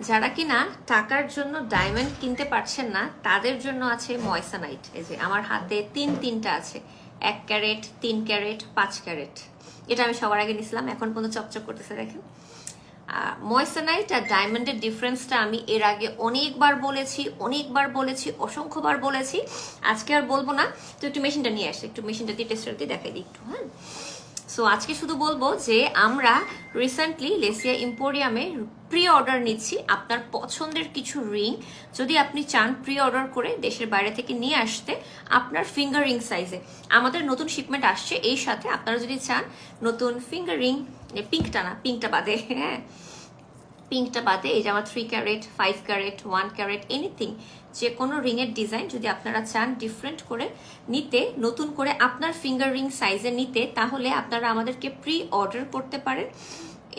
যারা কিনা টাকার জন্য ডায়মন্ড কিনতে পারছেন না তাদের জন্য আছে ময়সানাইট। এই যে আমার হাতে তিনটা আছে, 1 ক্যারেট, 3 ক্যারেট, 5 ক্যারেট। এটা আমি সবার আগে নিছিলাম, এখন পর্যন্ত চকচক করতেছে দেখেন। ময়সানাইট আর ডায়মন্ডের ডিফারেন্সটা আমি এর আগে অনেকবার বলেছি, অসংখ্যবার বলেছি, আজকে আর বলবো না। তো একটু মেশিনটা নিয়ে আসি, একটু মেশিনটা দিয়ে টেস্টার দিয়ে দেখাই দিই একটু। হ্যাঁ, সো আজকে শুধু বলবো যে আমরা রিসেন্টলি লেসিয়া এম্পোরিয়ামে প্রি অর্ডার নিচ্ছি আপনার পছন্দের কিছু রিং। যদি আপনি চান প্রি অর্ডার করে দেশের বাইরে থেকে নিয়ে আসতে আপনার ফিঙ্গার রিং সাইজে, আমাদের নতুন শিপমেন্ট আসছে এই সাথে। আপনারা যদি চান নতুন ফিঙ্গার রিং, পিঙ্কটা বাদে, হ্যাঁ পিঙ্কটা বাদে, এই যে আমার 3 ক্যারেট, 5 ক্যারেট, 1 ক্যারেট, এনিথিং, যে কোনো রিংয়ের ডিজাইন যদি আপনারা চান ডিফারেন্ট করে নিতে, নতুন করে আপনার ফিঙ্গার রিং সাইজে নিতে, তাহলে আপনারা আমাদেরকে প্রি অর্ডার করতে পারেন।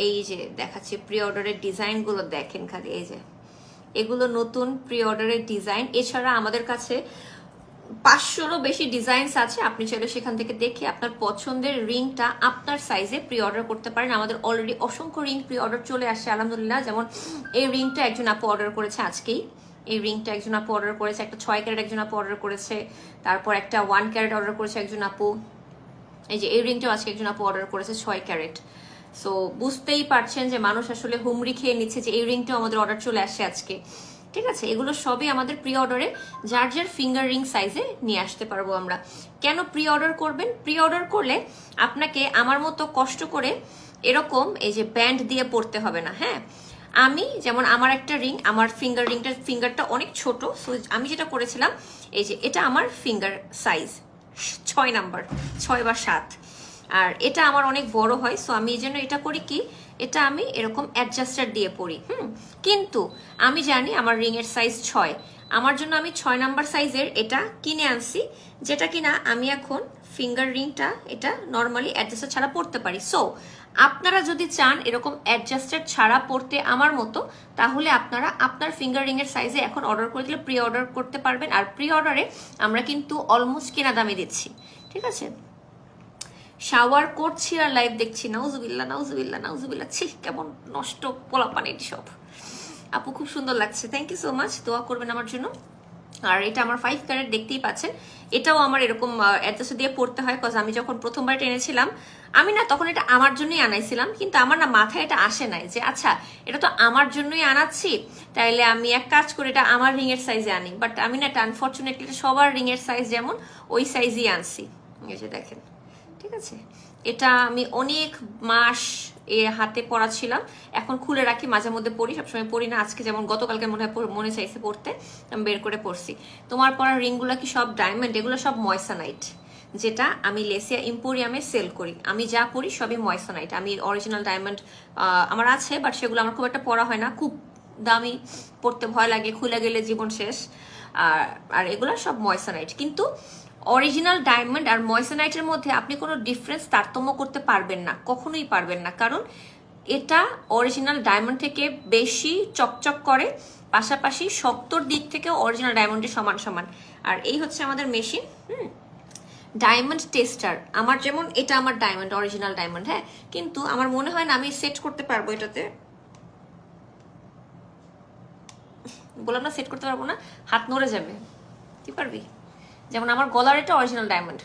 এই যে দেখাচ্ছি প্রি অর্ডারের ডিজাইনগুলো দেখেন খালি, এই যে এগুলো নতুন প্রি অর্ডারের ডিজাইন। এছাড়া আমাদের কাছে 500-রও বেশি ডিজাইনস আছে, আপনি চাইলে সেখান থেকে দেখে আপনার পছন্দের রিংটা আপনার সাইজে প্রি অর্ডার করতে পারেন। আমাদের অলরেডি অসংখ্য রিং প্রি অর্ডার চলে আসছে আলহামদুলিল্লাহ। যেমন এই রিংটা একজন আপু অর্ডার করেছে আজকেই, এই রিংটা একজন আপু অর্ডার করেছে, একটা 6 ক্যারেট একজন আপু অর্ডার করেছে, তারপর একটা 1 ক্যারেট অর্ডার করেছে একজন আপু। এই যে এই রিংটাও আজকে একজন আপু অর্ডার করেছে 6 ক্যারেট। সো বুঝতেই পারছেন যে মানুষ আসলে হুমড়ি খেয়ে নিচ্ছে যে এই রিংটাও আমাদের অর্ডার চলে আসছে আজকে। ঠিক আছে, এগুলো সবই আমাদের প্রি অর্ডারে যার যার ফিঙ্গার রিং সাইজে নিয়ে আসতে পারবো আমরা। কেন প্রি অর্ডার করবেন? প্রি অর্ডার করলে আপনাকে আমার মতো কষ্ট করে এরকম এই যে ব্যান্ড দিয়ে পড়তে হবে না। হ্যাঁ, আমি যেমন আমার একটা রিং, আমার ফিঙ্গারটা অনেক ছোট, সো আমি যেটা করেছিলাম, এই যে এটা আমার ফিঙ্গার সাইজ 6 নাম্বার, 6 বা 7, আর এটা আমার অনেক বড় হয়। সো আমি এই জন্য এটা করি কি, এটা আমি এরকম অ্যাডজাস্টার দিয়ে পরি। কিন্তু আমি জানি আমার রিং এর সাইজ 6, আমার জন্য আমি 6 নাম্বার সাইজের এটা কিনে আনছি, যেটা কিনা আমি এখন ফিঙ্গার রিংটা এটা নর্মালি অ্যাডজাস্টার ছাড়া পড়তে পারি। সো আপনারা যদি চান এরকম অ্যাডজাস্টার ছাড়া পড়তে আমার মতো, তাহলে আপনারা আপনার ফিঙ্গার রিং এর সাইজে এখন অর্ডার করে দিলে প্রি অর্ডার করতে পারবেন। আর প্রি অর্ডারে আমরা কিন্তু অলমোস্ট কেনা দামে দিচ্ছি। ঠিক আছে, শাওয়ার করছি আর লাইভ দেখছি, নাউজুবিল্লাহ নাউজুবিল্লাহ নাউজুবিল্লাহ, ছি কেমন নষ্ট পোলাপানির সব। আপু খুব সুন্দর লাগছে, থ্যাংক ইউ সো মাচ, দোয়া করবেন আমার জন্য। আর এটা আমার 5 ক্যারেট, দেখতেই পাচ্ছেন, এটাও আমার এরকম অ্যাডজাস্ট দিয়ে পড়তে হয়। কজ আমি যখন প্রথমবার টেনেছিলাম, আমি না তখন এটা আমার জন্যই আনাইছিলাম, কিন্তু আমার না মাথায় এটা আসে নাই যে আচ্ছা এটা তো আমার জন্যই আনাচ্ছি, তাইলে আমি এক কাজ করে এটা আমার রিং এর সাইজে আনি। বাট আমি না এটা আনফর্চুনেটলি সবার রিং এর সাইজ যেমন ওই সাইজই আনছি। এই যে দেখেন, ঠিক আছে, এটা আমি অনেক মাস হাতে পরা ছিলাম, এখন খুলে রাখি, মাঝে মধ্যে পড়ি, সবসময় পড়ি না। আজকে যেমন গতকালকে মনে চাইছে পড়তে, আমি বের করে পড়ছি। তোমার পরা রিংগুলো কি সব ডায়মন্ড? এগুলো সব ময়সানাইট, যেটা আমি লেসিয়া এম্পোরিয়ামে সেল করি। আমি যা পড়ি সবই ময়সানাইট। আমি অরিজিনাল ডায়মন্ড আমার আছে, বাট সেগুলো আমার খুব একটা পরা হয় না, খুব দামি, পড়তে ভয় লাগে, খুলে গেলে জীবন শেষ। আর এগুলো সব ময়সানাইট। কিন্তু অরিজিনাল ডায়মন্ড আর ময়সানাইটের মধ্যে আপনি কোনো ডিফারেন্স তারতম্য করতে পারবেন না, কখনোই পারবেন না, কারণ এটা অরিজিনাল ডায়মন্ড থেকে বেশি চকচক করে, পাশাপাশি শক্তর দিক থেকে অরিজিনাল ডায়মন্ডের সমান সমান। আর এই হচ্ছে আমাদের মেশিন, ডায়মন্ড টেস্টার। আমার যেমন এটা আমার ডায়মন্ড, অরিজিনাল ডায়মন্ড, হ্যাঁ, কিন্তু আমার মনে হয় না আমি সেট করতে পারবো এটাতে, বললাম না সেট করতে পারবো না, হাত নড়ে যাবে। কি পারবি? যেমন আমার গলার এটা অরিজিনাল ডায়মন্ড,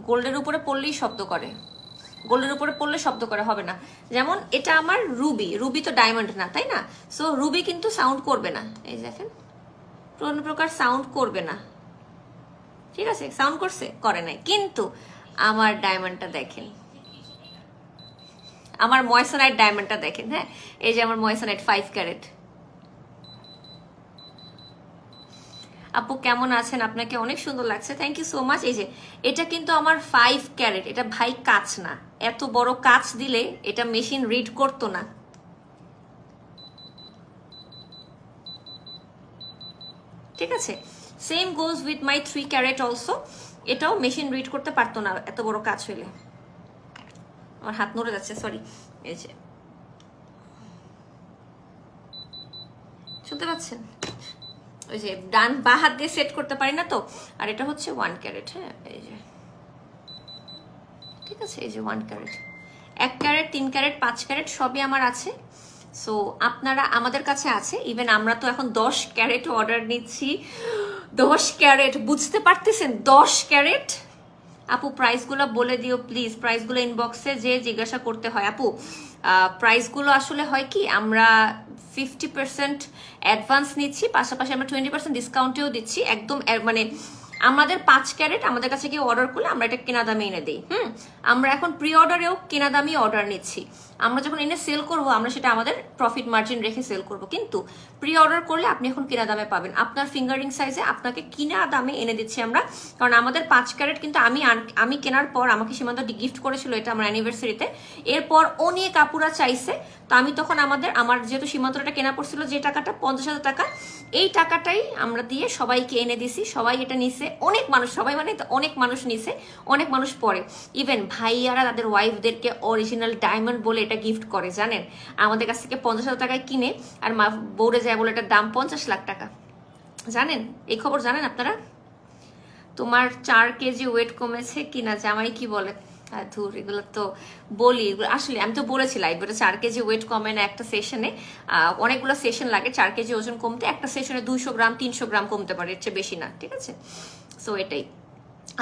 গোল্ডের উপরে পড়লেই শব্দ করে, গোল্ডের উপরে পড়লে শব্দ করে, হবে না। যেমন এটা আমার রুবি তো ডায়মন্ড না, তাই না? সো রুবি কিন্তু সাউন্ড করবে না, এই দেখেন কোনো প্রকার সাউন্ড করবে না। ঠিক আছে, সাউন্ড করছে? করে নাই। কিন্তু আমার ডায়মন্ডটা দেখেন, আমার ময়সানাইট ডায়মন্ডটা দেখেন। হ্যাঁ, এই যে আমার ময়সানাইট 5 ক্যারেট। আপু কেমন আছেন? আপনাকে অনেক সুন্দর লাগছে, থ্যাংক ইউ সো মাচ। এই যে এটা কিন্তু আমার 5 ক্যারেট, এটা ভাই কাচ না, এত বড় কাচ দিলে এটা মেশিন রিড করতো না। ঠিক আছে, same goes with my 3 carat also, এটাও মেশিন রিড করতে পারতো না এত বড় কাজ হইলে। আমার হাত নড়ে যাচ্ছে, সরি। এই যে শুনতে পাচ্ছেন, ওই যে ডান বা হাত দিয়ে সেট করতে পারি না তো। আর এটা হচ্ছে 1 ক্যারেট, হ্যাঁ, এই যে ঠিক আছে, এই যে 1 ক্যারেট, 1 ক্যারেট 3 ক্যারেট 5 ক্যারেট সবই আমার আছে। সো আপনারা আমাদের কাছে আছে, ইভেন আমরা তো এখন 10 ক্যারেট অর্ডার নিচ্ছি। 10 ক্যারেট, বুঝতে পারতেছেন? 10 ক্যারেট। আপু প্রাইসগুলো বলে দিও প্লিজ, প্রাইসগুলো ইনবক্সে যে জিজ্ঞাসা করতে হয়। আপু প্রাইসগুলো আসলে হয় কি, আমরা 50% অ্যাডভান্স নিচ্ছি, পাশাপাশি আমরা 20% ডিসকাউন্টেও দিচ্ছি। একদম মানে আমাদের 5 ক্যারেট আমাদের কাছে কেউ অর্ডার করলে আমরা এটা কেনা দামে এনে দিই। আমরা এখন প্রি অর্ডারেও কেনা দামই অর্ডার নিচ্ছি। আমরা যখন এনে সেল করব আমরা সেটা আমাদের প্রফিট মার্জিন রেখে সেল করব, কিন্তু প্রি অর্ডার করলে আপনি এখন কেনা দামে পাবেন। আপনার ফিঙ্গারিং সাইজে আপনাকে কিনা দামে এনে দিচ্ছি আমরা, কারণ আমাদের 5 ক্যারেট কিন্তু আমি কেনার পর আমাকে সীমান্ত গিফট করেছিল এটা আমার অ্যানিভার্সারিতে। এরপর অনেক আপুরা চাইছে, তো আমি তখন আমার যেহেতু সীমান্তটা কেনা পড়ছিল যে টাকাটা 50,000 টাকা, এই টাকাটাই আমরা দিয়ে সবাইকে এনে দিছি। সবাই এটা নিছে, অনেক মানুষ, সবাই মানে অনেক মানুষ নিছে, অনেক মানুষ পরে। ইভেন ভাইয়ারা তাদের ওয়াইফদেরকে অরিজিনাল ডায়মন্ড বলে এটা গিফট করে, জানেন? আমাদের কাছ থেকে 50,000 টাকায় কিনে আর বৌড়ে যায় বলে এটার দাম 50 লাখ টাকা। জানেন এই খবর? জানেন আপনারা? তোমার 4 কেজি ওয়েট কমেছে কিনা জামাই কি বলে? ধুর, এগুলো তো বলি, আসলে আমি তো বলেছিলাম এবারে 4 কেজি ওয়েট কমে না একটা সেশনে। অনেকগুলো সেশন লাগে 4 কেজি ওজন কমতে। একটা সেশনে 200 গ্রাম 300 গ্রাম কমতে পারে, এর চেয়ে বেশি না, ঠিক আছে? সো এটাই,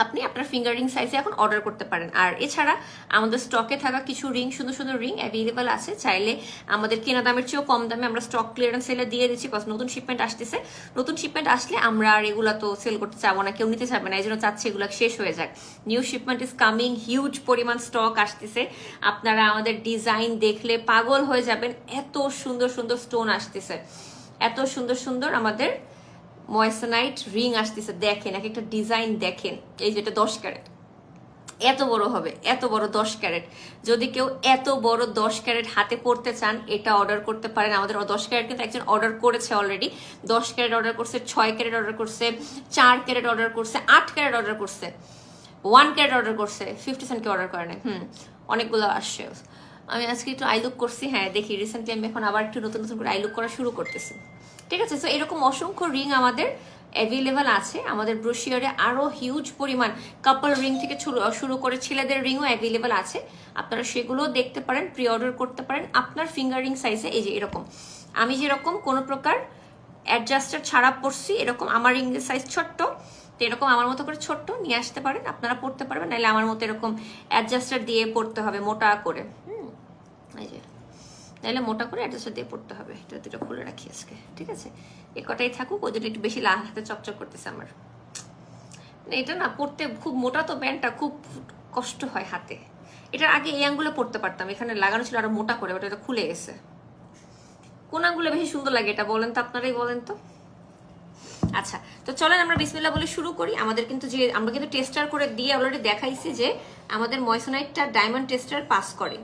আপনি আপনার ফিঙ্গারিং সাইজে এখন অর্ডার করতে পারেন। আর এছাড়া আমাদের স্টকে থাকা কিছু রিং, সুন্দর সুন্দর রিং অ্যাভেলেবেল আছে, চাইলে আমাদের কেনা দামের চেয়েও কম দামে আমরা স্টক ক্লিয়ারেন্স সেলে দিয়ে দিচ্ছি। নতুন শিপমেন্ট আসতেছে, নতুন শিপমেন্ট আসলে আমরা আর এগুলা তো সেল করতে চাবো না, কেউ নিতে চাবে না, এই জন্য চাচ্ছি এগুলো শেষ হয়ে যাক। New shipment is coming, huge পরিমাণ স্টক আসতেছে। আপনারা আমাদের ডিজাইন দেখলে পাগল হয়ে যাবেন, এত সুন্দর সুন্দর স্টোন আসতেছে, এত সুন্দর সুন্দর আমাদের ময়েসনাইট রিং আসতেছে। দেখেন এক একটা ডিজাইন দেখেন, এই যেটা 10 ক্যারেট, এত বড় হবে, এত বড় 10 ক্যারেট। যদি কেউ এত বড় 10 ক্যারেট হাতে পড়তে চান, এটা অর্ডার করতে পারেন। আমাদের 10 ক্যারেট কিন্তু একজন অর্ডার করেছে অলরেডি, 10 ক্যারেট অর্ডার করছে, 6 ক্যারেট অর্ডার করছে, 4 ক্যারেট অর্ডার করছে, 8 ক্যারেট অর্ডার করছে, 1 ক্যারেট অর্ডার করছে, 50 সেন্টকে অর্ডার করে নেই। অনেকগুলো আসছে। আমি আজকে একটু আইলুক করছি, হ্যাঁ দেখি রিসেন্টলি আমি এখন আবার একটু নতুন নতুন করে আইলুক করা শুরু করতেছি, ঠিক আছে? সো এরকম অসংখ্য রিং আমাদের অ্যাভেলেবেল আছে। আমাদের ব্রোশিয়ারে আরো হিউজ পরিমাণ কাপল রিং থেকে শুরু করে ছেলেদের রিংও অ্যাভেলেবেল আছে। আপনারা সেগুলো দেখতে পারেন, প্রি অর্ডার করতে পারেন আপনার ফিঙ্গারিং সাইজে। এই যে এরকম আমি যেরকম কোনো প্রকার অ্যাডজাস্টার ছাড়া পড়ছি, এরকম আমার রিং সাইজ ছোট্ট, তো এরকম আমার মতো করে ছোট্ট নিয়ে আসতে পারেন, আপনারা পড়তে পারবেন। নাহলে আমার মতো এরকম অ্যাডজাস্টার দিয়ে পড়তে হবে মোটা করে, এই যে তাহলে মোটা করে অ্যাডজাস্টার দিয়ে পড়তে হবে। এটা দুটো খুলে রাখি আজকে, ঠিক আছে? এ কটাই থাকুক, ওই জন্য একটু বেশি হাতে চকচক করতেছে আমার। এটা না পড়তে খুব মোটা, তো ব্যান্ডটা খুব কষ্ট হয় হাতে। এটার আগে এই আঙ্গুলে পড়তে পারতাম, এখানে লাগানো ছিল আরো মোটা করে, ওটা খুলে গেছে। কোন আঙ্গুলে বেশি সুন্দর লাগে এটা বলেন তো, আপনারাই বলেন তো। আচ্ছা, তো চলেন আমরা বিসমিল্লাহ বলে শুরু করি। আমাদের কিন্তু যে আমরা কিন্তু টেস্টার করে দিয়ে অলরেডি দেখাইছি যে আমাদের ময়েসনাইটটা ডায়মন্ড টেস্টার পাস করে।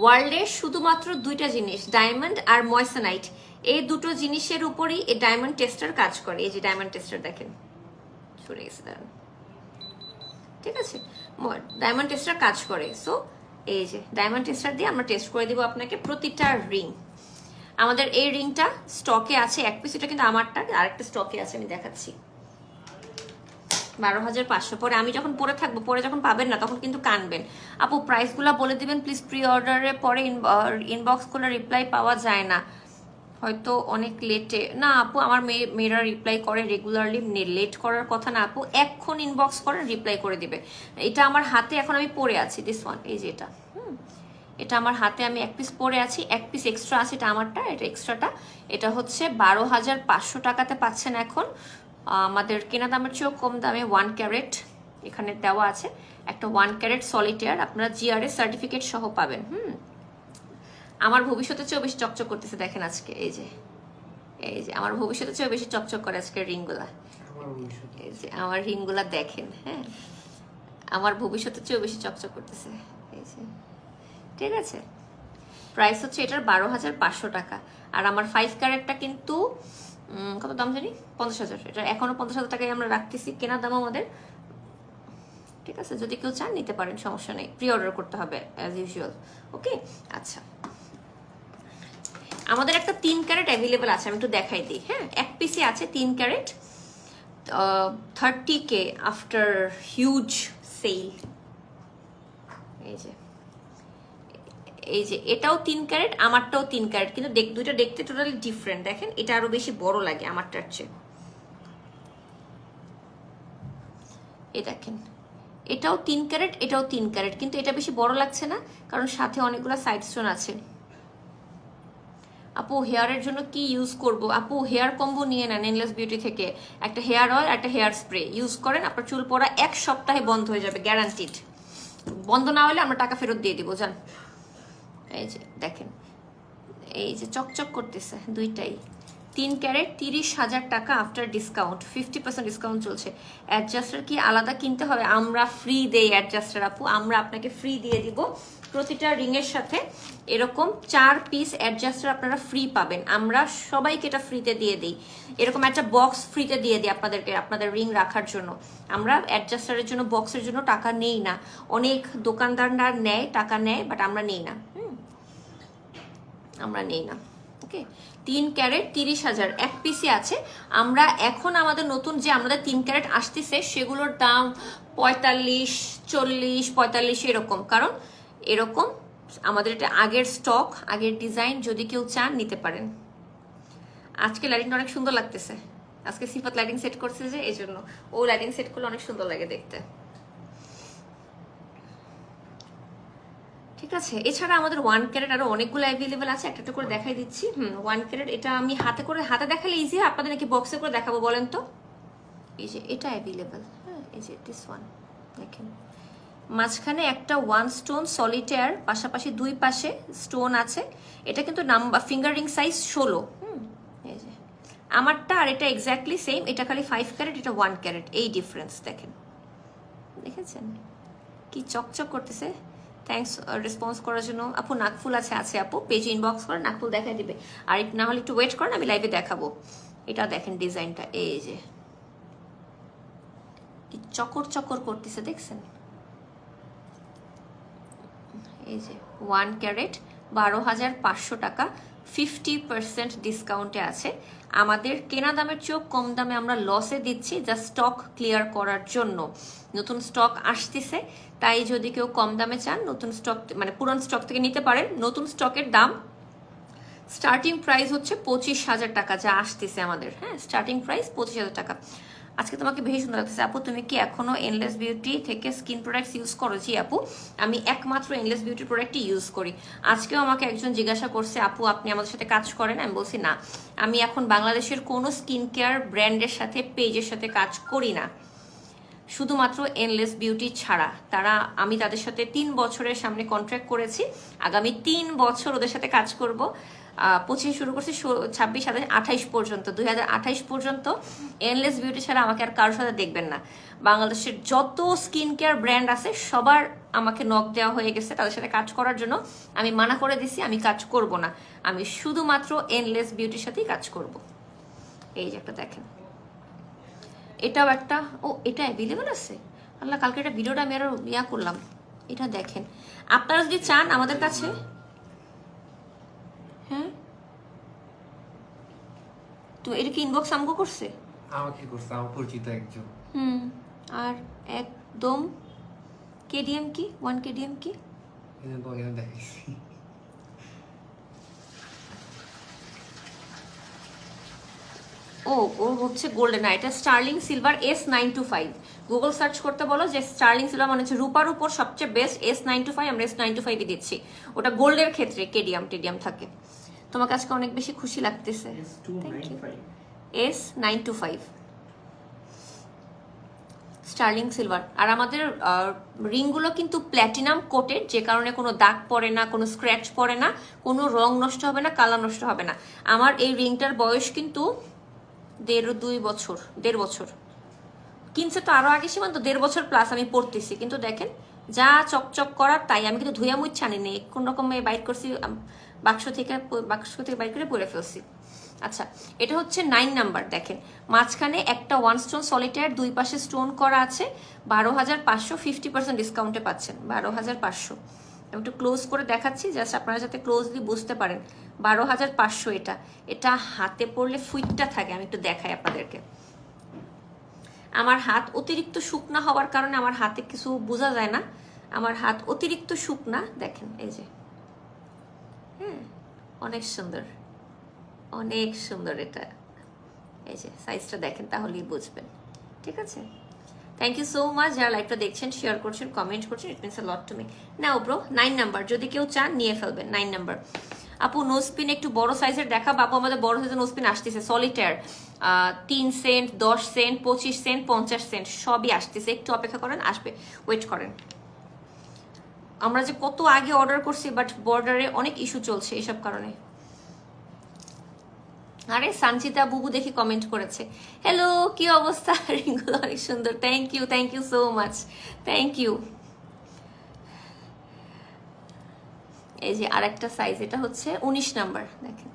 ওয়ার্ল্ডে শুধুমাত্র 2টা জিনিস, ডায়মন্ড আর ময়েসনাইট, এই দুটো জিনিসের উপরই এই ডায়মন্ড টেস্টার কাজ করে। এই যে ডায়মন্ড টেস্টার দেখেন, সরে গেছে, দাঁড়ান, ঠিক আছে? ডায়মন্ড টেস্টার কাজ করে। সো এই যে ডায়মন্ড টেস্টার দিয়ে আমরা টেস্ট করে দিব আপনাকে প্রতিটা রিং। আমাদের এই রিংটা স্টকে আছে 1 পিস, এটা কিন্তু আমারটা, আরেকটা স্টকে আছে, আমি দেখাচ্ছি। 12,500। পরে আমি যখন পরে থাকবো, পরে যখন পাবেন না তখন কিন্তু কানবেন। আপু প্রাইসগুলো বলে দিবেন প্লিজ, প্রি অর্ডারে পরে ইনবক্স করলে রিপ্লাই পাওয়া যায় না, হয়তো অনেক লেটে। না আপু, আমার মেয়েরা রিপ্লাই করে রেগুলারলি, লেট করার কথা না আপু, এখন ইনবক্স করেন রিপ্লাই করে দিবে। এটা আমার হাতে এখন আমি পরে আছি, দিস ওয়ান, এই যে এটা, এটা আমার হাতে আমি 1 পিস পরে আছি, 1 পিস এক্সট্রা আছে, এটা আমারটা, এটা এক্সট্রাটা। এটা হচ্ছে 12,500 টাকাতে পাচ্ছেন এখন, আমাদের কেনা দামের চেয়েও কম দামে। 1 ক্যারেট এখানে দেওয়া আছে, একটা 1 ক্যারেট সলিটেয়ার আপনারা জিআরএস সার্টিফিকেট সহ পাবেন। আমার ভবিষ্যতের চেয়েও বেশি চকচক করতেছে, দেখেন আজকে, এই যে আমার ভবিষ্যতের চেয়েও বেশি চকচক করে আজকে রিংগুলা। এই যে আমার রিংগুলা দেখেন, হ্যাঁ আমার ভবিষ্যতের চেয়েও বেশি চকচক করতেছে, এই যে, ঠিক আছে? প্রাইস হচ্ছে এটার 12,500 টাকা। আর আমার 5 ক্যারেটটা কিন্তু কত দাম জানি, 50,000। এটা এখনো 50,000 টাকায় আমরা রাখতেছি, কেনা দাম আমাদের, ঠিক আছে? যদি কেউ চান নিতে পারেন, সমস্যা নেই, প্রি অর্ডার করতে হবে অ্যাজ ইউজুয়াল। ওকে, আচ্ছা, আমাদের একটা 3 ক্যারেট অ্যাভেলেবেল আছে, আমি একটু দেখাই দিই। হ্যাঁ, 1 পিসে আছে 3 carat, 30K after huge sell. এই যে এই যে এটাও 3 ক্যারেট, আমারটাও 3 ক্যারেট, কিন্তু দুইটা দেখতে টোটালি ডিফারেন্ট। দেখেন এটা আরো বেশি বড় লাগে আমারটার চেয়ে। এই দেখেন এটাও 3 ক্যারেট, এটাও 3 ক্যারেট, কিন্তু এটা বেশি বড় লাগছে না কারণ সাথে অনেকগুলো সাইড স্টোন আছে। আপু হেয়ারের জন্য কি ইউজ করব? আপু হেয়ার কম্বো নিয়ে নেন এনলেস বিউটি থেকে, একটা হেয়ার অয়েল একটা হেয়ার স্প্রে ইউজ করেন, আপনার চুল পড়া 1 সপ্তাহে বন্ধ হয়ে যাবে, গ্যারান্টিড। বন্ধ না হলে আমরা টাকা ফেরত দিয়ে দিব জান। এই যে দেখেন এই যে চকচক করতেছে দুইটাই। 3 ক্যারেট 30,000 টাকা আফটার ডিসকাউন্ট, 50% ডিসকাউন্ট চলছে। অ্যাডজাস্টার কি আলাদা কিনতে হবে? আমরা ফ্রি দেই অ্যাডজাস্টার আপু, আমরা আপনাকে ফ্রি দিয়ে দিব। প্রতিটা রিংয়ের সাথে এরকম 4 পিস অ্যাডজাস্টার আপনারা ফ্রি পাবেন, আমরা সবাইকে এটা ফ্রিতে দিয়ে দিই। এরকম একটা বক্স ফ্রিতে দিয়ে দিই আপনাদেরকে, আপনাদের রিং রাখার জন্য। আমরা অ্যাডজাস্টারের জন্য বক্সের জন্য টাকা নেই না, অনেক দোকানদাররা নেয়, টাকা নেয়, বাট আমরা নেই না, আমরা নেই না। ওকে 3 ক্যারেট 30,000 এক পিসি আছে। আমরা এখন আমাদের নতুন যে আমাদের 3 ক্যারেট আসতেছে সেগুলোর দাম 45, 40, 45 এরকম, কারণ এরকম আমাদের এটা আগের স্টক, আগের ডিজাইন, যদি কেউ চান নিতে পারেন। আজকে লাইটিংটা অনেক সুন্দর লাগতেছে, আজকে সিফাত লাইটিং সেট করছে যে এই জন্য, ও লাইটিং সেট করলে অনেক সুন্দর লাগে দেখতে। ঠিক আছে, এছাড়া আমাদের 1 ক্যারেট আরো অনেকগুলো অ্যাভেলেবেল আছে, একটা একটা করে দেখাই দিচ্ছি। 1 ক্যারেট এটা আমি হাতে দেখালে ইজি, আপনাদের নাকি বক্সে করে দেখাবো বলেন তো? এই যে এটা অ্যাভেলেবেল, হ্যাঁ এই যে দিস ওয়ান দেখেন, মাঝখানে একটা 1 স্টোন সলিটার, পাশাপাশি 2 পাশে স্টোন আছে। এটা কিন্তু নাম্বার ফিঙ্গার রিং সাইজ 16। এই যে আমারটা আর এটা এক্স্যাক্টলি সেম, এটা খালি 5 ক্যারেট, এটা 1 ক্যারেট, এই ডিফারেন্স দেখেন, দেখেছেন কি চকচক করতেছে। থ্যাংকস রেসপন্স করার জন্য। আপু নাকফুল আছে আপু, পেজে ইনবক্স করেন, নাকফুল দেখাই দিবে। আর না হলে একটু ওয়েট করেন, আমি লাইভে দেখাবো। এটা দেখেন ডিজাইনটা, এই যে কি চকর চকর করতেছে দেখছেন। এই যে 1 ক্যারেট 12,500 টাকা, 50% ডিসকাউন্টে আছে। আমাদের কেনা দামের চেয়েও কম দামে আমরা লসে দিচ্ছি, যা স্টক ক্লিয়ার করার জন্য। নতুন স্টক আসতেছে, তাই যদি কেউ কম দামে চান নতুন স্টক মানে পুরান স্টক থেকে নিতে পারেন। নতুন স্টকের দাম স্টার্টিং প্রাইস হচ্ছে 25,000 টাকা, যা আসতেছে আমাদের, হ্যাঁ স্টার্টিং প্রাইস 25,000 টাকা। আজকে তোমাকে বেশি সুন্দর লাগতেছে আপু, তুমি কি এখনো এনলেস বিউটি থেকে স্কিন প্রোডাক্টস ইউজ করো? জি আপু, আমি একমাত্র এনলেস বিউটি প্রোডাক্টই ইউজ করি। আজকেও আমাকে একজন জিজ্ঞাসা করছে আপু আপনি আমাদের সাথে কাজ করেন? আমি বলছি না, আমি এখন বাংলাদেশের কোনো স্কিন কেয়ার ব্র্যান্ডের সাথে পেজের সাথে কাজ করি না, শুধুমাত্র এনলেস বিউটি ছাড়া। আমি তাদের সাথে 3 বছরের সামনে কন্ট্রাক্ট করেছি, আগামী 3 বছর ওদের সাথে কাজ করব। 25 শুরু করছি, 26, 27, 28 পর্যন্ত, 2028 পর্যন্ত এনলেস বিউটি ছাড়া আমাকে আর কারোর সাথে দেখবেন না। বাংলাদেশের যত স্কিন কেয়ার ব্র্যান্ড আছে সবার আমাকে নক দেওয়া হয়ে গেছে তাদের সাথে কাজ করার জন্য। আমি মানা করে দিছি, আমি কাজ করব না, আমি শুধুমাত্র এনলেস বিউটির সাথেই কাজ করব। এই যে একটা দেখেন, এটাও একটা, ও এটা অ্যাভেলেবেল আছে। আল্লাহ, কালকে একটা ভিডিওটা আমি আরো করলাম। এটা দেখেন, আপনারা যদি চান আমাদের কাছে, হ্যাঁ তো এটা কি ইনবক্স আমাকে করছে? আমাকে করছে, আমার পরিচিত একজন। আর একদম কেডিএম কি 1 কেডিএম কি এখানে তো এখানে দেখাইছি। ও হচ্ছে গোল্ডেন, না এটা Sterling silver S925। Google search করতে বলো যে স্টার্লিং সিলভার মানে হচ্ছে রূপার উপর সবচেয়ে বেস্ট S925, আমরা S925 দিচ্ছি। ওটা গোল্ডের ক্ষেত্রে টেডিয়াম থাকে। তোমাকে আজকে অনেক বেশি খুশি লাগতেছে। S925 Sterling silver. আর আমাদের রিংগুলো কিন্তু প্ল্যাটিনাম কোটেড, যে কারণে কোনো দাগ পড়ে না, কোনো স্ক্র্যাচ পড়ে না, কোনো রং নষ্ট হবে না, কালার নষ্ট হবে না। আমার এই রিংটার বয়স কিন্তু 1.5 বছর কিনছে, তো আরো আগে সীমান্ত 1.5 বছর প্লাস আমি পড়তেছি, কিন্তু দেখেন যা চকচক করার তাই। আমি কিন্তু ধুয়া মুচ্ছা আনিনি, কোন রকম বাইট করছি, বাক্স থেকে বাইট করে পরে ফেলছি। আচ্ছা, এটা হচ্ছে 9 নাম্বার। দেখেন মাঝখানে একটা 1 স্টোন সলিটার, 2 পাশে স্টোন করা আছে। 12,500, 50% ডিসকাউন্টে পাচ্ছেন 12,500। আমি একটু ক্লোজ করে দেখাচ্ছি জাস্ট আপনারা যাতে ক্লোজলি বুঝতে পারেন। 12,500 এটা হাতে পড়লে ফুইটটা থাকে। আমি একটু দেখাই আপনাদেরকে। আমার হাত অতিরিক্ত শুকনা হওয়ার কারণে আমার হাতে কিছু বোঝা যায় না, আমার হাত অতিরিক্ত শুকনা। দেখেন এই যে হ্যাঁ, অনেক সুন্দর, অনেক সুন্দর এটা। এই যে সাইজটা দেখেন তাহলেই বুঝবেন, ঠিক আছে? থ্যাংক ইউ সো মাচ যারা লাইভটা দেখছেন, শেয়ার করছেন, কমেন্ট করছেন, ইট means a lot to me. Now bro 9 number, যদি কেউ চান নিয়ে ফেলবেন 9 নাম্বার। আপু নোস্পিন একটু বড় সাইজের দেখা, আপু আমাদের বড় সাইজের নোস্পিন আসতেছে solitaire, 3 cent, 10 cent, 25 cent, 50 cent সবই আসতেছে, একটু অপেক্ষা করেন, আসবে, ওয়েট করেন। আমরা যে কত আগে অর্ডার করছি, বাট বর্ডারে অনেক ইস্যু চলছে এইসব কারণে। আরে সানচিতা বুবু দেখি কমেন্ট করেছে, হ্যালো কি অবস্থা, রিঙ্গুলো অনেক সুন্দর, thank you so much, thank you. এই যে আরেকটা সাইজ, এটা হচ্ছে 19 নাম্বার, দেখেন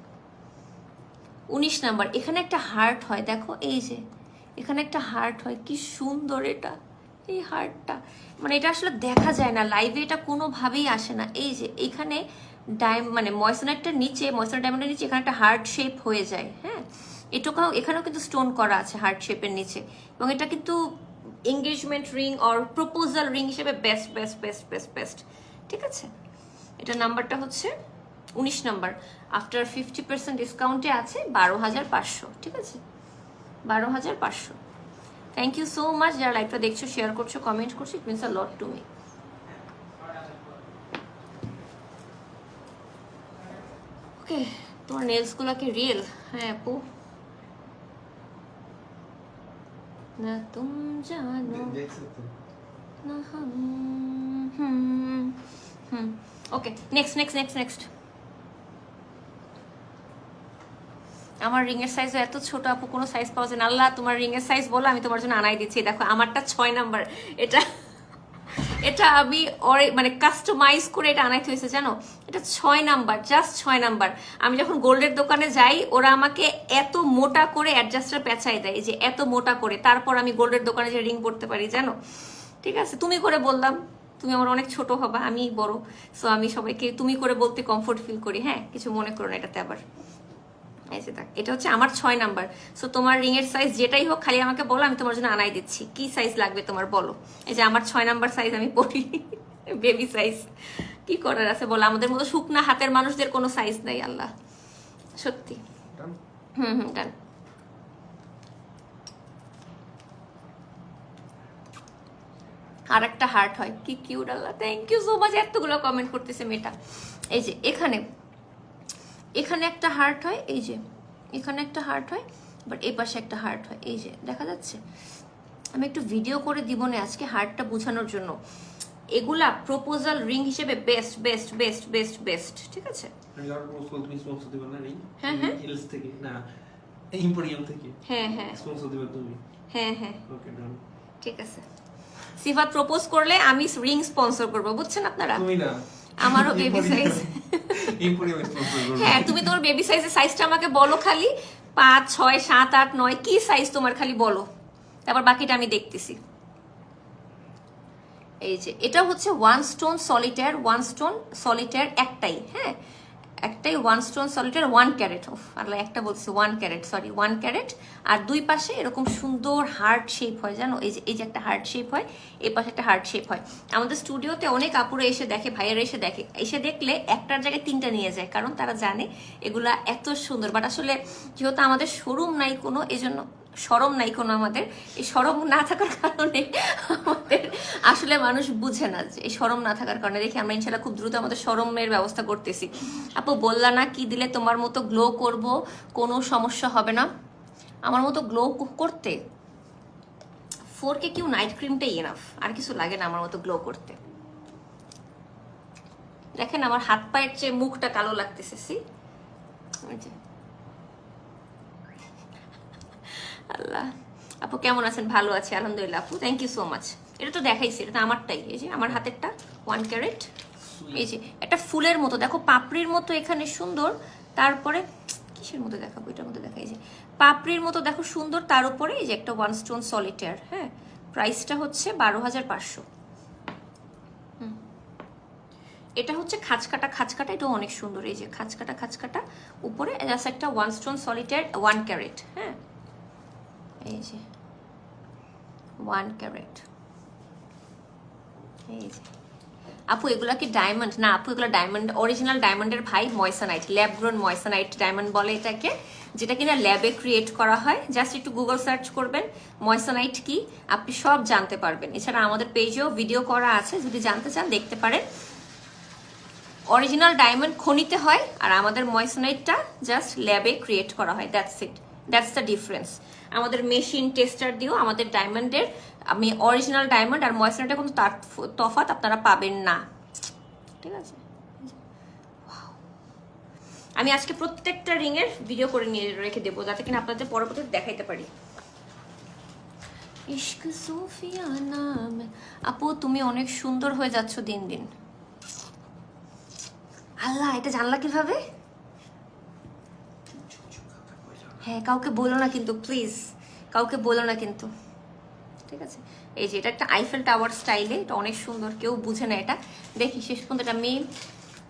19 নাম্বার। এখানে একটা হার্ট হয়, দেখো এই যে এখানে একটা হার্ট হয়, কি সুন্দর এটা, এই হার্টটা মানে এটা আসলে দেখা যায় না লাইভে, এটা কোনোভাবেই আসে না। এই যে এখানে মানে ময়সনাইটটার নিচে, ময়সনাইট ডায়মন্ডের নিচে এখানে একটা হার্ট শেপ হয়ে যায়, হ্যাঁ এটুকাও এখানেও কিন্তু স্টোন করা আছে হার্ট শেপের নিচে, এবং এটা কিন্তু engagement ring or proposal ring হিসেবে best best best best best, ঠিক আছে? এটা নাম্বারটা হচ্ছে 19 নাম্বার, আফটার 50% ডিসকাউন্টে আছে 12,500, ঠিক আছে? 12,500। থ্যাংক ইউ সো মাচ যারা লাইভটা দেখছো, শেয়ার করছো, কমেন্ট করছো, it means a lot to me. Okay, তোমার নেলসগুলো কি রিয়েল? হ্যাঁ আপু, না তুম জানো না ওকে, নেক্সট। আমার রিং এর সাইজও এত ছোট আপু, কোনো সাইজ পাওয়া যায় না। আল্লাহ, তোমার রিং এর সাইজ বলো, আমি তোমার জন্য আনাই দিচ্ছি। দেখো আমারটা 6 নাম্বার, এটা আমি মানে কাস্টমাইজ করে এটা আনাইতে হয়েছে, জানো? এটা 6 নাম্বার, জাস্ট 6 নাম্বার। আমি যখন গোল্ডের দোকানে যাই, ওরা আমাকে এত মোটা করে অ্যাডজাস্টার পেঁচাই দেয়, যে এত মোটা করে, তারপর আমি গোল্ডের দোকানে যে রিং পড়তে পারি, জানো? ঠিক আছে, তুমি করে বললাম, তুমি আমার অনেক ছোট হবা, আমি বড়, সো আমি সবাইকে তুমি করে বলতে কমফোর্ট ফিল করি। হ্যাঁ, কিছু মনে করো না এটাতে আবার। এটা হচ্ছে আমার 6 নাম্বার। সো তোমার রিং এর সাইজ যেটাই হোক, খালি আমাকে বলো, আমি তোমার জন্য আনাই দিচ্ছি। কি সাইজ লাগবে তোমার বলো। এই যে আমার 6 নাম্বার সাইজ আমি পরি, বেবি সাইজ। কি করার আছে বলো, আমাদের মতো শুকনা হাতের মানুষদের কোনো সাইজ নাই, আল্লাহ সত্যি। ডান। আর একটা হার্ট হয়, কি cute, Allah thank you so much, এতগুলো কমেন্ট করতেছে মেয়েটা। এই যে এখানে একটা হার্ট হয়, এই যে এখানে একটা হার্ট হয়, বাট এই পাশে একটা হার্ট হয়, এই যে দেখা যাচ্ছে। আমি একটু ভিডিও করে দিব না আজকে হার্টটা বোঝানোর জন্য। এগুলা প্রপোজাল রিং হিসেবে best best best best best, ঠিক আছে? হ্যাঁ হ্যাঁ ঠিক আছে। সিফাত প্রপোজ করলে আমি রিং স্পন্সর করবো, বুঝছেন আপনারা? আমারও বেবি সাইজ। হ্যাঁ, তুমি তোমার বেবি সাইজের সাইজটা আমাকে বলো, খালি 5, 6, 7, 8, 9 কি সাইজ তোমার খালি বলো, তারপর বাকিটা আমি দেখতেছি। এই যে এটা হচ্ছে 1 স্টোন সলিটার একটাই, হ্যাঁ একটাই 1 স্টোন সলিটার 1 ক্যারেট। আল্লাহ, একটা বলছি 1 ক্যারেট, সরি 1 ক্যারেট। আর দুই পাশে এরকম সুন্দর হার্ট শেপ হয়, জানো? এই যে একটা হার্ট শেপ হয়, এই পাশে একটা হার্ট শেপ হয়। আমাদের স্টুডিওতে অনেক আপুরা এসে দেখে, ভাইয়েরা এসে দেখে, এসে দেখলে একটার জায়গায় 3টা নিয়ে যায়, কারণ তারা জানে এগুলা এত সুন্দর। বাট আসলে যেহেতু আমাদের শোরুম নাই কোনো, এই জন্য শরম নাই কোনো, আমাদের এই শরম না থাকার কারণে আমাদের আসলে মানুষ বুঝে না, যে এই শরম না থাকার কারণে। দেখি আমরা ইনশাল্লাহ খুব দ্রুত আমাদের শরমের ব্যবস্থা করতেছি। আপু বললা না কি দিলে তোমার মতো গ্লো করব, কোনো সমস্যা হবে না আমার মতো গ্লো করতে? 4K কিউ নাইট ক্রিমটাই এনাফ, আর কিছু লাগে না আমার মতো গ্লো করতে। দেখেন আমার হাত পায়ের চেয়ে মুখটা কালো লাগতেছে, সি? আল্লাহ, আপু কেমন আছেন? ভালো আছি আলহামদুলিল্লাহ আপু, থ্যাংক ইউ সো মাচ। এটা তো দেখাইছি, এটা তো আমারটাই। এই যে আমার হাতেরটা 1 ক্যারেট, এই যে একটা ফুলের মতো, দেখো পাপড়ির মতো এখানে সুন্দর, তারপরে কিসের মতো দেখাবো, এটার মতো দেখাই, যে পাপড়ির মতো দেখো সুন্দর, তার উপরে এই যে একটা 1 স্টোন সলিটার। হ্যাঁ, প্রাইসটা হচ্ছে 12,500। এটা হচ্ছে খাঁচকাটা, এটা অনেক সুন্দর। এই যে খাঁচকাটা উপরে জাস্ট একটা 1 স্টোন সলিটার 1 ক্যারেট। হ্যাঁ, এই যে 1 ক্যারেট। এই যে আপু এগুলা কি ডায়মন্ড? না আপু, এগুলো ডায়মন্ড, অরিজিনাল ডায়মন্ডের ভাই moissanite, lab grown moissanite diamond বলে এটাকে, যেটা কিনা ল্যাবে ক্রিয়েট করা হয়। জাস্ট একটু গুগল সার্চ করবেন ময়সানাইট কি, আপনি সব জানতে পারবেন। এছাড়া আমাদের পেজেও ভিডিও করা আছে, যদি জানতে চান দেখতে পারেন। অরিজিনাল ডায়মন্ড খনিতে হয়, আর আমাদের ময়সানাইটটা জাস্ট ল্যাবে ক্রিয়েট করা হয়। That's it, that's the difference. আমাদের মেশিন টেস্টার দিয়েও আমাদের ডায়মন্ডের, আমি অরিজিনাল ডায়মন্ড আর ময়সানাইটের কোনো তফাৎ আপনারা পাবেন না, ঠিক আছে? আমি আজকে প্রত্যেকটা রিং এর ভিডিও করে নিয়ে রেখে দেবো, যাতে কিনা আপনাদের পরবর্তীতে দেখাইতে পারি। ইশক সুফিয়া নাম। আপু তুমি অনেক সুন্দর হয়ে যাচ্ছ দিন দিন। আল্লাহ, এটা জানলা কিভাবে? হ্যাঁ, কাউকে বলো না কিন্তু প্লিজ, কাউকে বলো না কিন্তু, ঠিক আছে? এই যে এটা একটা আইফেল টাওয়ার স্টাইলে, এটা অনেক সুন্দর, কেউ বুঝে না এটা। দেখি শেষ পর্যন্ত এটা আমি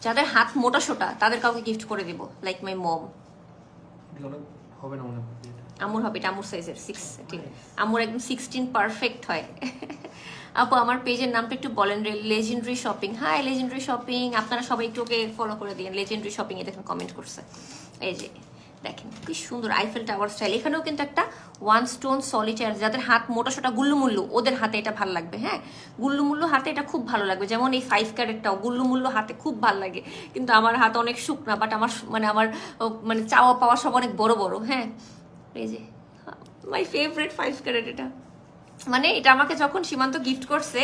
যাদের হাত মোটা সোটা তাদের কাউকে গিফট করে দিব, লাইক মাই মম। হবে না মনে হয়। আমুর হবে, এটা আমুর সাইজের 16, আমুর একদম 16 পারফেক্ট হয়। আপু আমার পেজের নামটা একটু বলেন। Legendary shopping. Hi legendary shopping, আপনারা সবাই একটু ওকে ফলো করে দিন। লেজেন্ডারি শপিং এ দেখেন কমেন্ট করছে, এই যে দেখেন কি সুন্দর আইফেল টাওয়ার স্টাইল। এখানেও কিন্তু একটা ওয়ান স্টোন সলিটার, যাদের হাত মোটা সোটা গুল্লু মুল্লু, ওদের হাতে এটা ভালো লাগবে। হ্যাঁ, গুল্লু মুল্লু হাতে এটা খুব ভালো লাগবে। যেমন এই 5 ক্যারেটটাও গুল্লু মুল্লু হাতে খুব ভালো লাগে, কিন্তু আমার হাত অনেক শুকনা, বাট আমার মানে চাওয়া পাওয়া সব অনেক বড় বড়। হ্যাঁ, এই যে মাই ফেভারিট 5 ক্যারেট এটা। মানে এটা আমাকে যখন সীমান্ত গিফট করছে,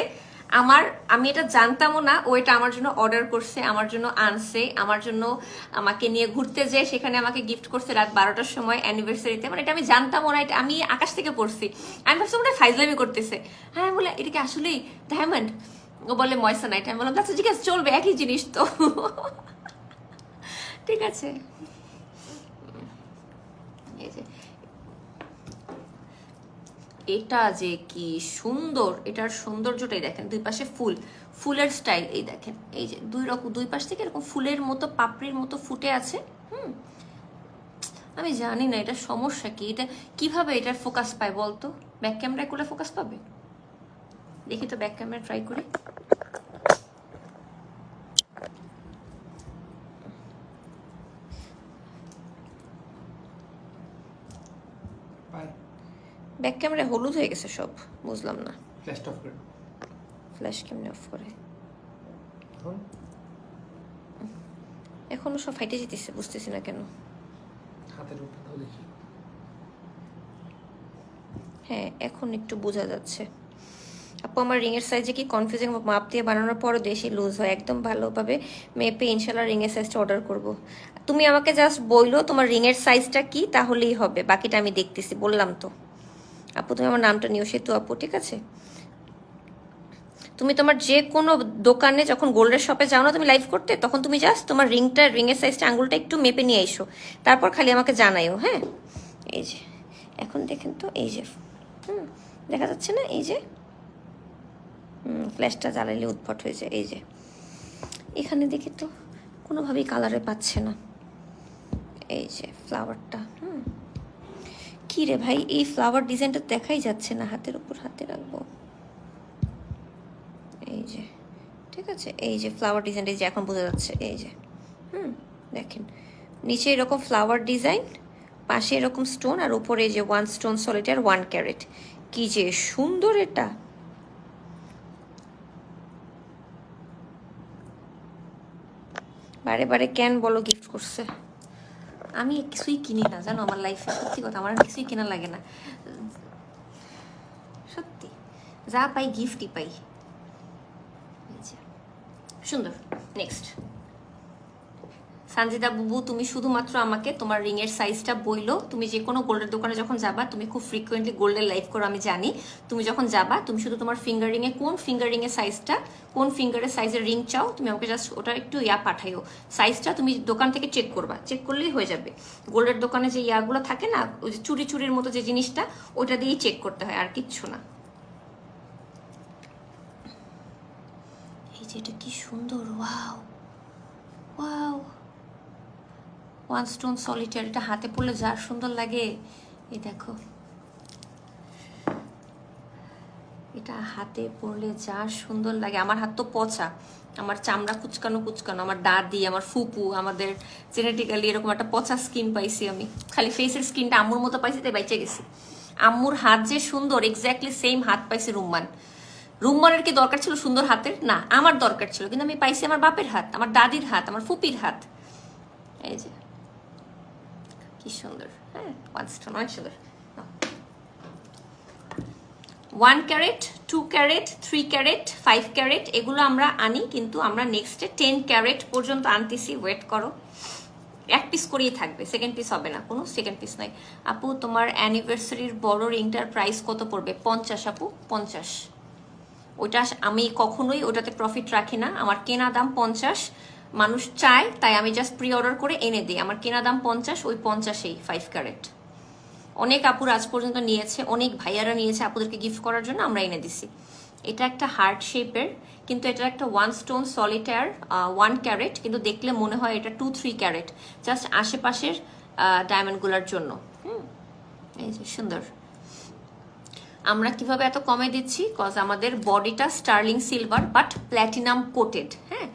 আমি এটা জানতামও না, ও এটা আমার জন্য অর্ডার করছে, আমার জন্য আনছে, আমার জন্য আমাকে নিয়ে ঘুরতে যেয়ে সেখানে আমাকে গিফট করছে রাত 12টার সময় অ্যানিভার্সারিতে। মানে এটা আমি জানতামও না, এটা আমি আকাশ থেকে পড়ছি। আমি ভাবছি ওটা ফাইজলামি করতেছে। হ্যাঁ বলে, এটা কি আসলেই ডায়মন্ড? ও বলে ময়সানাইট। আমি বললাম আচ্ছা ঠিক আছে, চলবে, একই জিনিস তো। ঠিক আছে, এই যে এটা যে কি সুন্দর, এটার সৌন্দর্যটাই দেখেন। দুই পাশে ফুলের স্টাইল, এই দেখেন, এই যে দুই পাশ থেকে এরকম ফুলের মতো পাপড়ির মতো ফুটে আছে। আমি জানি না এটা সমস্যা কি, এটা কিভাবে এটার ফোকাস পায় বলতো? ব্যাক ক্যামেরায় করলে ফোকাস পাবে? দেখি তো ব্যাক ক্যামেরা ট্রাই করি। ব্যাক ক্যামেরায় হলুদ হয়ে গেছে সব, বুঝলাম না। ফ্ল্যাশটা অফ করে। ফ্ল্যাশ কেমনে অফ করে? এখনো সব ফাইটে যেতেছে, বুঝতেছি না কেন। হাতের উপর দাও দেখি। হ্যাঁ, এখন একটু বোঝা যাচ্ছে। আপু আমার রিংয়ের সাইজে কি কনফিউজিং? মাপ দিয়ে বানানোর পরও বেশি লুজ হয়। একদম ভালোভাবে মেপে ইনশাল্লাহ রিংয়ের সাইজটা অর্ডার করব। তুমি আমাকে জাস্ট বললো তোমার রিংয়ের সাইজটা কি, তাহলেই হবে, বাকিটা আমি দেখতেছি। বললাম তো আপু, তুমি আমার নামটা নিও, সেতু আপু, ঠিক আছে? তুমি তোমার যে কোনো দোকানে যখন গোল্ডের শপে যাও না তুমি লাইভ করতে, তখন তুমি জাস্ট তোমার রিংয়ের সাইজটা, আঙুলটা একটু মেপে নিয়ে এসো, তারপর খালি আমাকে জানাইও। হ্যাঁ, এই যে এখন দেখেন তো, এই যে দেখা যাচ্ছে না? এই যে ফ্ল্যাশটা জ্বালাইলে উৎপট হয়ে যায়। এই যে এখানে দেখি তো কোনোভাবেই কালারে পাচ্ছে না। এই যে ফ্লাওয়ারটা, কি রে ভাই, এই ফ্লাওয়ার ডিজাইনটা দেখাই যাচ্ছে না। হাতের উপর হাতে রাখবো, এই যে, ঠিক আছে? এই যে ফ্লাওয়ার ডিজাইনটা, এই যে এখন বোঝা যাচ্ছে। এই যে দেখেন, নিচে এরকম ফ্লাওয়ার ডিজাইন, পাশে এরকম স্টোন, আর উপরে যে ওয়ান স্টোন সলিটার 1 ক্যারেট। কি যে সুন্দর এটা! বারে বারে কেন বলো গিফট করছে? আমি কিছুই কিনি না জানো আমার লাইফে, সত্যি কথা, আমার কিছুই কেনা লাগে না সত্যি। যা পাই গিফটই পাই। সুন্দর। নেক্সট, সানজিদা বুবু, তুমি শুধুমাত্র আমাকে তোমার রিংয়ের সাইজটা বইলো। তুমি যে কোনো গোল্ডের দোকানে যখন যাবা, তুমি খুব ফ্রিকোয়েন্টলি গোল্ডের লাইভ করো আমি জানি, তুমি যখন যাবা, তুমি শুধু তোমার ফিঙ্গার রিংয়ে কোন ফিঙ্গার রিংয়ের সাইজটা, কোন ফিঙ্গারের সাইজের রিং চাও, তুমি আমাকে জাস্ট ওটা একটু পাঠাইও। সাইজটা তুমি দোকান থেকে চেক করবা, চেক করলেই হয়ে যাবে। গোল্ডের দোকানে যে ইয়াগুলো থাকে না, ওই যে চুরির মতো যে জিনিসটা, ওটা দিয়েই চেক করতে হয়, আর কিচ্ছু না। এই যে এটা কি সুন্দর! Wow wow, one stone solitaire, এটা হাতে পড়লে যা সুন্দর লাগে। এই দেখো, এটা হাতে পরলে যা সুন্দর লাগে। আমার হাত তো পচা, আমার চামড়া কুচকানো কুচকানো, আমার দাদি, আমার ফুপু, আমাদের জেনেটিক্যালি এরকম একটা পচা স্কিন পাইছি আমি। খালি ফেসের স্কিনটা আম্মুর মতো পাইছি, তাই বাইচে গেছি। আম্মুর হাত যে সুন্দর, এক্স্যাক্টলি সেম হাত পাইছে রুম্মান। রুম্মানের কি দরকার ছিল সুন্দর হাতের? না, আমার দরকার ছিল, কিন্তু আমি পাইছি আমার বাপের হাত, আমার দাদির হাত, আমার ফুপির হাত। এই যে কি সুন্দর, হ্যাঁ, অনেক সুন্দর। 1 ক্যারেট, 2 ক্যারেট, 3 ক্যারেট, 5 ক্যারেট এগুলো আমরা আনি, কিন্তু আমরা নেক্সটে 10 ক্যারেট পর্যন্ত আনতেছি। ওয়েট করো, এক পিস করেই থাকবে, সেকেন্ড পিস হবে না, কোনো সেকেন্ড পিস নাই। আপু তোমার অ্যানিভার্সারির বড় রিংটার প্রাইস কত পড়বে? 50 আপু, 50। ওইটা আমি কখনোই ওটাতে প্রফিট রাখি না, আমার কেনা দাম 50। মানুষ চায় তাই আমি জাস্ট প্রি অর্ডার করে এনে দিই। আমার কেনা দাম 50, ওই 50এই 5 ক্যারেট। অনেক আপুর আজ পর্যন্ত নিয়েছে, অনেক ভাইয়ারা নিয়েছে আপুদেরকে গিফট করার জন্য, আমরা এনে দিছি। এটা একটা হার্ট শেপের, কিন্তু এটা একটা 1 স্টোন সলিটার 1 ক্যারেট, কিন্তু দেখলে মনে হয় এটা 2-3 ক্যারেট, জাস্ট আশেপাশের ডায়মন্ডগুলোর জন্য। এই যে সুন্দর। আমরা কিভাবে এত কমে দিচ্ছি? কজ আমাদের বডিটা sterling silver but platinum coated, হ্যাঁ,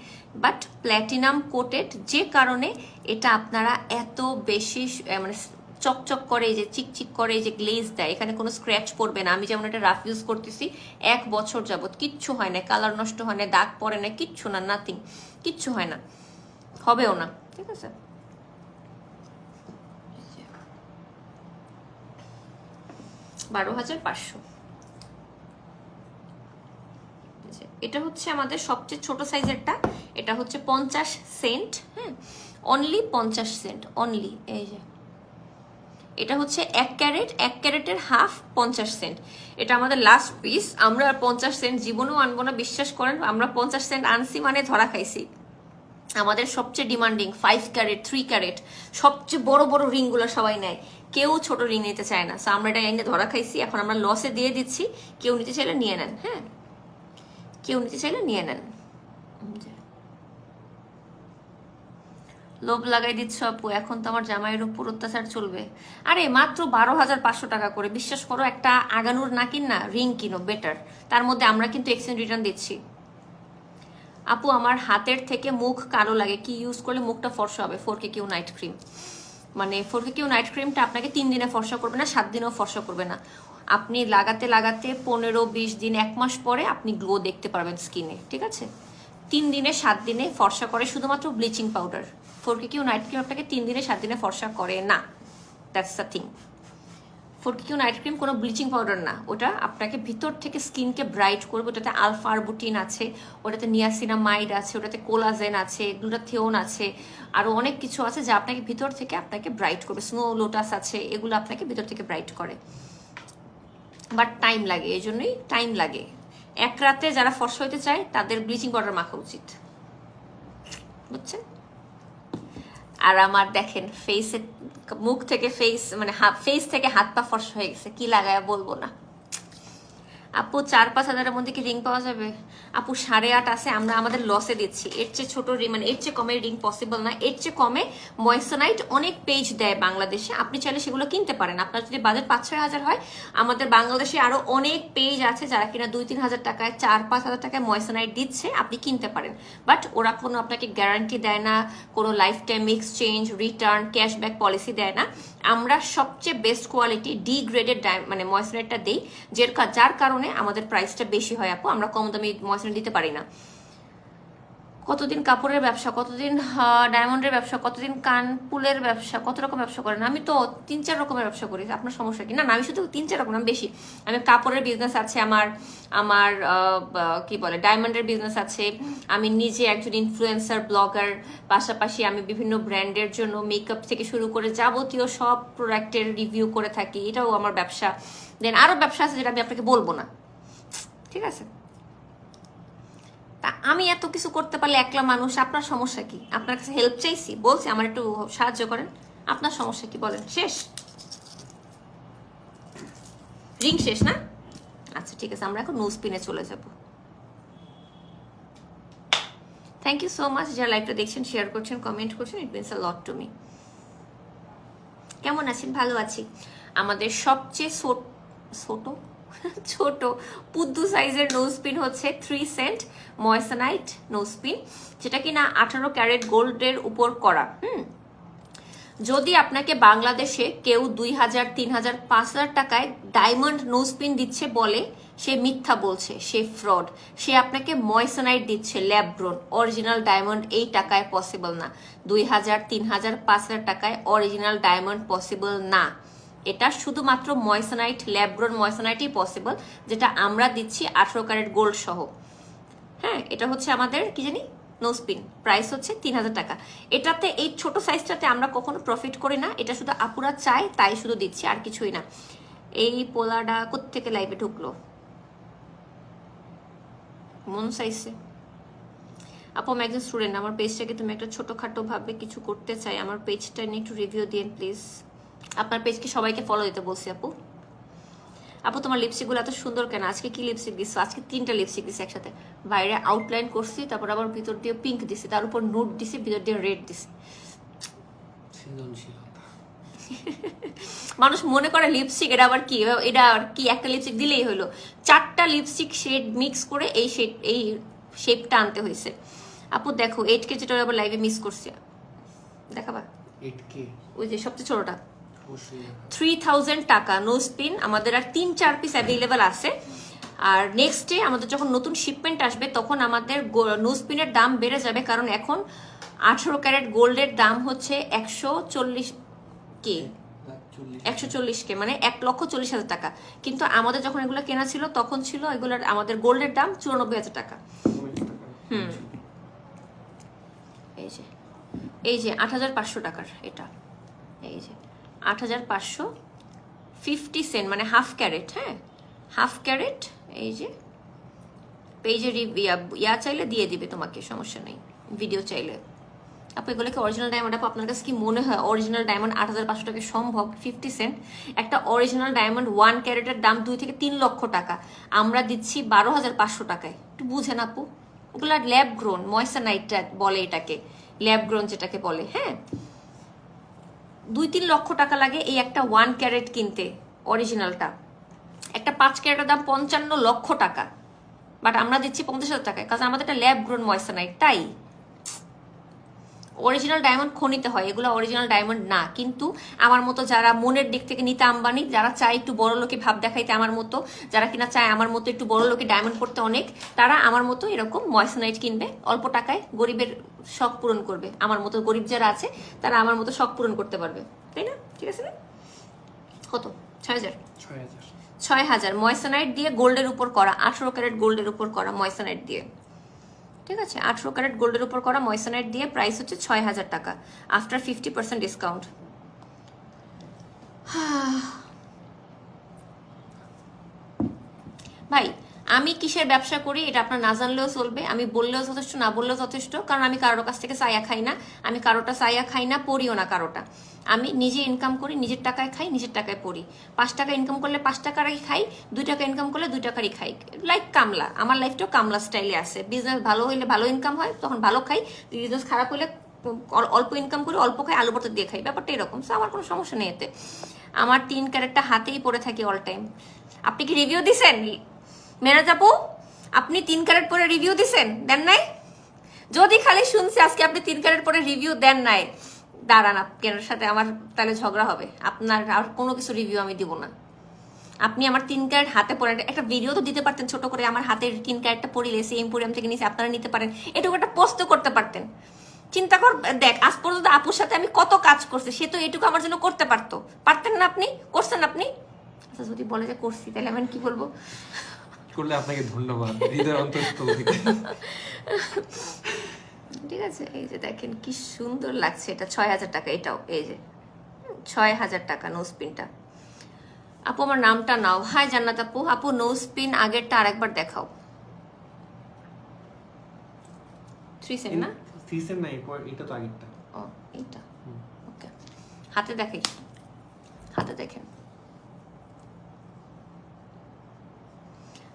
বাট প্ল্যাটিনাম কোটেড, যে কারণে এটা আপনারা এত বেশি মানে চকচক করে, এই যে চিকচিক করে, এই যে গ্লেজ দেয়, এখানে কোনো স্ক্র্যাচ পড়বে না। আমি যেমন এটা রাফ ইউজ করতেছি 1 বছর যাবত, কিচ্ছু হয় না, কালার নষ্ট হয় না, দাগ পড়ে না, কিচ্ছু না, নাথিং, কিচ্ছু হয় না, হবেও না, ঠিক আছে। 12,500। এটা হচ্ছে আমাদের সবচেয়ে ছোট সাইজেরটা, এটা হচ্ছে 50 সেন্ট, হ্যাঁ, অনলি 50 সেন্ট অনলি। এই যে এটা হচ্ছে 1 ক্যারেট, 1 ক্যারেটের হাফ 50 সেন্ট। এটা আমাদের লাস্ট পিস, আমরা 50 সেন্ট জীবনেও আনবো না, বিশ্বাস করেন। আমরা 50 সেন্ট আনছি মানে ধরা খাইছি। আমাদের সবচেয়ে ডিমান্ডিং 5 ক্যারেট, 3 ক্যারেট, সবচেয়ে বড় বড় রিংগুলো সবাই নেয়, কেউ ছোট রিং নিতে চায় না। সো আমরা এটা এনে ধরা খাইছি, এখন আমরা লসে দিয়ে দিচ্ছি। কেউ নিতে চাইলে নিয়ে নেন, হ্যাঁ, কেউ নিতে চাইলে নিয়ে নেন। লোভ লাগাই দিচ্ছ আপু, এখন তো আমার জামাইয়ের উপর অত্যাচার চলবে। আরে মাত্র 12,500 টাকা করে, বিশ্বাস করো। একটা আগানুর না কিন না, রিং কিনো বেটার। তার মধ্যে আমরা কিন্তু এক্সচেঞ্জ রিটার্ন দিচ্ছি। আপু আমার হাতের থেকে মুখ কালো লাগে, কি ইউজ করলে মুখটা ফর্সা হবে? 4KQ night cream. মানে 4KQ নাইট ক্রিমটা আপনাকে 3 দিনে ফর্সা করবে না, 7 দিনেও ফর্সা করবে না। আপনি লাগাতে লাগাতে 15-20 দিন, 1 মাস পরে আপনি গ্লো দেখতে পারবেন স্কিনে, ঠিক আছে। 3 দিনে 7 দিনে ফর্সা করে শুধুমাত্র bleaching powder. 4KQ night cream আপনাকে 3 দিনে 7 দিনে ফর্সা করে না, that's the thing. 4KQ night cream কোনো ব্লিচিং পাউডার না, ওটা আপনাকে ভিতর থেকে স্কিনকে ব্রাইট করবে। ওটাতে আলফা আরবুটিন আছে, ওটাতে নিয়াসিনামাইড আছে, ওটাতে কোলাজেন আছে, গ্লুটাথিওন আছে, আরও অনেক কিছু আছে যা আপনাকে ভিতর থেকে আপনাকে ব্রাইট করবে। স্নো লোটাস আছে, এগুলো আপনাকে ভিতর থেকে ব্রাইট করে, বাট টাইম লাগে, এই জন্যই টাইম লাগে। 1 রাতে যারা ফর্সা হইতে চায় তাদের ব্লিচিং পাউডার মাখা উচিত, বুঝছেন। আর আমার দেখেন ফেসে, মুখ থেকে ফেস, মানে ফেস থেকে হাত পা ফর্সা হয়ে গেছে, কি লাগায় বলবো না। আপু 4-5 হাজারের মধ্যে কি রিং পাওয়া যাবে? আপু 8.5 আছে, আমরা আমাদের লসে দিচ্ছি। এর চেয়ে ছোট রিং, মানে এর চেয়ে কমে রিং পসিবল না। এর চেয়ে কমে ময়েসনাইট অনেক পেজ দেয় বাংলাদেশে, আপনি চাইলে সেগুলো কিনতে পারেন। আপনার যদি বাজেট 5-6 হাজার হয়, আমাদের বাংলাদেশে আরো অনেক পেজ আছে যারা কিনা 2-3 হাজার টাকায়, 4-5 হাজার টাকায় ময়েসনাইট দিচ্ছে, আপনি কিনতে পারেন। বাট ওরা কোনো আপনাকে গ্যারান্টি দেয় না, কোনো life time exchange, return, cashback policy দেয় না। আমরা সবচেয়ে বেস্ট কোয়ালিটি ডি গ্রেডেড মানে ময়েসচারাইজারটা দিই, যার কারণে আমাদের প্রাইসটা বেশি হয় আপু। আমরা কম দামে ময়েসচারাইজার দিতে পারি না। কতদিন কাপড়ের ব্যবসা, কতদিন ডায়মন্ডের ব্যবসা, কতদিন কানপুলের ব্যবসা, কত রকম ব্যবসা করেন? আমি তো 3-4 রকমের ব্যবসা করি, আপনার সমস্যা কি? না, আমি শুধু 3-4 রকম, আমি বেশি। আমি কাপড়ের বিজনেস আছে আমার, আমার কি বলে ডায়মন্ডের বিজনেস আছে, আমি নিজে একজন ইনফ্লুয়েন্সার ব্লগার, পাশাপাশি আমি বিভিন্ন ব্র্যান্ডের জন্য মেকআপ থেকে শুরু করে যাবতীয় সব প্রোডাক্টের রিভিউ করে থাকি, এটাও আমার ব্যবসা। দেন আরও ব্যবসা আছে যেটা আমি আপনাকে বলবো না, ঠিক আছে। তা আমি এত কিছু করতে পারলে একলা মানুষ, আপনার সমস্যা কি? আপনার কাছে হেল্প চাইছি, বলছি আমার একটু সাহায্য করেন, আপনার সমস্যা কি বলেন? শেষ রিং শেষ না? আচ্ছা ঠিক আছে, আমরা এখন নোজ পিনে চলে যাব। থ্যাংক ইউ সো মাচ যারা লাইভটা দেখছেন, শেয়ার করছেন, কমেন্ট করছেন, ইট means a lot to me. কেমন আছেন? ভালো আছি। আমাদের সবচেয়ে ছোট ছোট পুদ্দু সাইজের নোজ পিন হচ্ছে 3 সেন্ট ময়সনাইট নোজ পিন, যেটা কিনা 18 ক্যারেট গোল্ডের উপর করা। যদি আপনাকে বাংলাদেশে কেউ 2000, 3000, 5000 টাকায় ডায়মন্ড নোজ পিন দিচ্ছে বলে সে মিথ্যা বলছে, সে ফ্রড। সে আপনাকে ময়সনাইট দিচ্ছে ল্যাবগ্রোন, অরিজিনাল ডায়মন্ড এই টাকায় পসিবল না। 2000, 3000, 5000 টাকায় অরিজিনাল ডায়মন্ড পসিবল না। এটা শুধুমাত্র ময়সনাইট, ল্যাবগ্রোন ময়সনাইটই পসিবল, যেটা আমরা দিচ্ছি 18 ক্যারেট গোল্ড সহ। হ্যাঁ, এটা হচ্ছে আমাদের কি জানি নোজপিন, প্রাইস হচ্ছে 3000 টাকা। এটাতে এই ছোট সাইজটাতে আমরা কখনো প্রফিট করি না, এটা শুধু আপুরা চাই তাই শুধু দিচ্ছি, আর কিছুই না। এই পোলাটা কোত্থেকে লাইভে ঢুকলো মন চাইছে। আপু আমি একজন স্টুডেন্ট, আমার পেজটাকে তুমি একটা ছোটখাটো ভাবে কিছু করতে চাই, আমার পেজটা নিয়ে একটু রিভিউ দিন প্লিজ। আপনার পেজকে সবাইকে ফলো দিতে বলছি আপু। আপু তোমার লিপস্টিকগুলো এত সুন্দর কেন? আজকে কি লিপস্টিক দিচ্ছ? আজকে 3টা লিপস্টিক দিচ্ছি একসাথে। বাইরে আউটলাইন করছি, তারপর আবার ভিতর দিয়ে পিঙ্ক দিছি, তার উপর নুড দিছি, ভিতর দিয়ে রেড দিছি। মানুষ মনে করে লিপস্টিক, এটা আবার কি, এটা আর কি একটা লিপস্টিক দিলেই হলো? 4টা লিপস্টিক শেড মিক্স করে এই শেপটা আনতে হয়েছে। আপু দেখো 8K যেটা আবার লাইভে মিস করছি, দেখাবা 8K ওই যে সবচেয়ে ছোটটা, অবশ্যই 3000 টাকা নোজ পিন আমাদের আর 3-4 পিস অ্যাভেলেবেল আছে। আর নেক্সট ডে আমাদের যখন নতুন শিপমেন্ট আসবে তখন আমাদের নোজ পিনের দাম বেড়ে যাবে, কারণ এখন 18 ক্যারেট গোল্ডের দাম হচ্ছে 140K, 140K মানে 1,40,000 টাকা। কিন্তু আমাদের যখন এগুলো কেনা ছিল তখন ছিল এগুলোর আমাদের গোল্ডের দাম 94,000 টাকা। এই যে 8,500 টাকার এটা, এই যে 8,550 সেন্ট মানে হাফ ক্যারেট। হ্যাঁ, হাফ ক্যারেট। এই যে পেজের ইয়া চাইলে দিয়ে দিবে তোমাকে, সমস্যা নেই, ভিডিও চাইলে। আপু এগুলোকে অরিজিনাল ডায়মন্ড? আপু আপনার কাছে কি মনে হয় অরিজিনাল ডায়মন্ড 8,500 টাকা সম্ভব? 50 সেন্ট একটা অরিজিনাল ডায়মন্ড 1 ক্যারেটের দাম 2 থেকে 3 লক্ষ টাকা, আমরা দিচ্ছি 12,500 টাকায়। একটু বুঝেন আপু, এগুলো ল্যাব গ্রোন ময়সনাইট বলে এটাকে, ল্যাব গ্রোন যেটাকে বলে। হ্যাঁ, 2-3 লক্ষ টাকা লাগে এই একটা 1 ক্যারেট কিনতে অরিজিনালটা। একটা 5 ক্যারেটের দাম 55 লক্ষ টাকা, বাট আমরা দিচ্ছি 50,000 টাকায়, কারণ আমাদের একটা ল্যাব গ্রোন ময়সনাইট। তাই অরিজিনাল ডায়মন্ড খনিতে হয়, এগুলো অরিজিনাল ডায়মন্ড না। কিন্তু আমার মতো যারা মনের দিক থেকে নিতে আম্বানি, যারা চায় একটু বড় লোকে ভাব দেখাইতে, আমার মতো যারা কিনা চায় আমার মতো একটু বড় লোকে ডায়মন্ড পড়তে অনেক, তারা আমার মতো এরকম ময়সনাইট কিনবে অল্প টাকায়, গরিবের শখ পূরণ করবে। আমার মতো গরিব যারা আছে তারা আমার মতো শখ পূরণ করতে পারবে, তাই না? ঠিক আছে না? কত? 6,000 6,000 ময়সনাইট দিয়ে গোল্ডের উপর করা, 18 ক্যারেট গোল্ডের উপর করা ময়সনাইট দিয়ে। ঠিক আছে, 18 ক্যারেট গোল্ডের উপর করা ময়সনাইট দিয়ে প্রাইস হচ্ছে 6,000 টাকা আফটার 50% ডিসকাউন্ট। ভাই আমি কিসের ব্যবসা করি এটা আপনার না জানলেও চলবে, আমি বললেও যথেষ্ট, না বললেও যথেষ্ট, কারণ আমি কারোর কাছ থেকে চাইয়া খাই না, আমি কারোটা চাইয়া খাই না, পড়িও না কারোটা। আমি নিজে ইনকাম করি, নিজের টাকায় খাই, নিজের টাকায় পড়ি। 5 টাকা ইনকাম করলে 5 টাকারই খাই, 2 টাকা ইনকাম করলে 2 টাকারই খাই, লাইক কামলা। আমার লাইফটাও কামলা স্টাইলে আছে। বিজনেস ভালো হইলে ভালো ইনকাম হয়, তখন ভালো খাই। বিজনেস খারাপ হলে অল্প ইনকাম করি, অল্প খাই, আলু ভর্তা দিয়ে খাই, ব্যাপারটা এরকম। আমার কোনো সমস্যা নেই এতে। আমার 3 ক্যারেটটা হাতেই পড়ে থাকি অল টাইম। আপনি কি রিভিউ দিছেন মেরাজ আপু? আপনি 3 ক্যারেট পরে রিভিউ দিছেন? দেন নাই? যদি খালি শুনছি আজকে আপনি 3 ক্যারেট পরে রিভিউ দেন নাই, দাঁড়ান আপনার সাথে আমার তাহলে ঝগড়া হবে। আপনার আর কোনো কিছু রিভিউ আমি দিব না। আপনি আমার 3 ক্যারেট হাতে পরে একটা ভিডিও তো দিতে পারতেন ছোট করে, আমার হাতের 3 ক্যারেটটা পরিলে সেই এম্পোরিয়াম থেকে নিচে আপনারা নিতে পারেন, এটুকু একটা পোস্ট করতে পারতেন। চিন্তা কর, দেখ আজ পর্যন্ত আপুর সাথে আমি কত কাজ করছি, সে তো এটুকু আমার জন্য করতে পারতো, পারতেন না? আপনি করছেন? আপনি আচ্ছা যদি বলে যে করছি তাহলে আমি কি বলবো? করলে আপনাকে ধন্যবাদ হৃদয় অন্তঃস্থল থেকে। ঠিক আছে, এই যে দেখেন কি সুন্দর লাগছে, এটা 6,000 টাকা। এটাও এই যে 6,000 টাকা নোজপিনটা। আপু আমার নামটা নাও। হাই জান্নাত আপু। আপু নোজপিন আগেরটা আরেকবার দেখাও। 3 সেন্ট না? 3 সেন্ট নাই, এটা তো আগেরটা। ও এইটা, ওকে। হাতে দেখাই, হাতে দেখেন।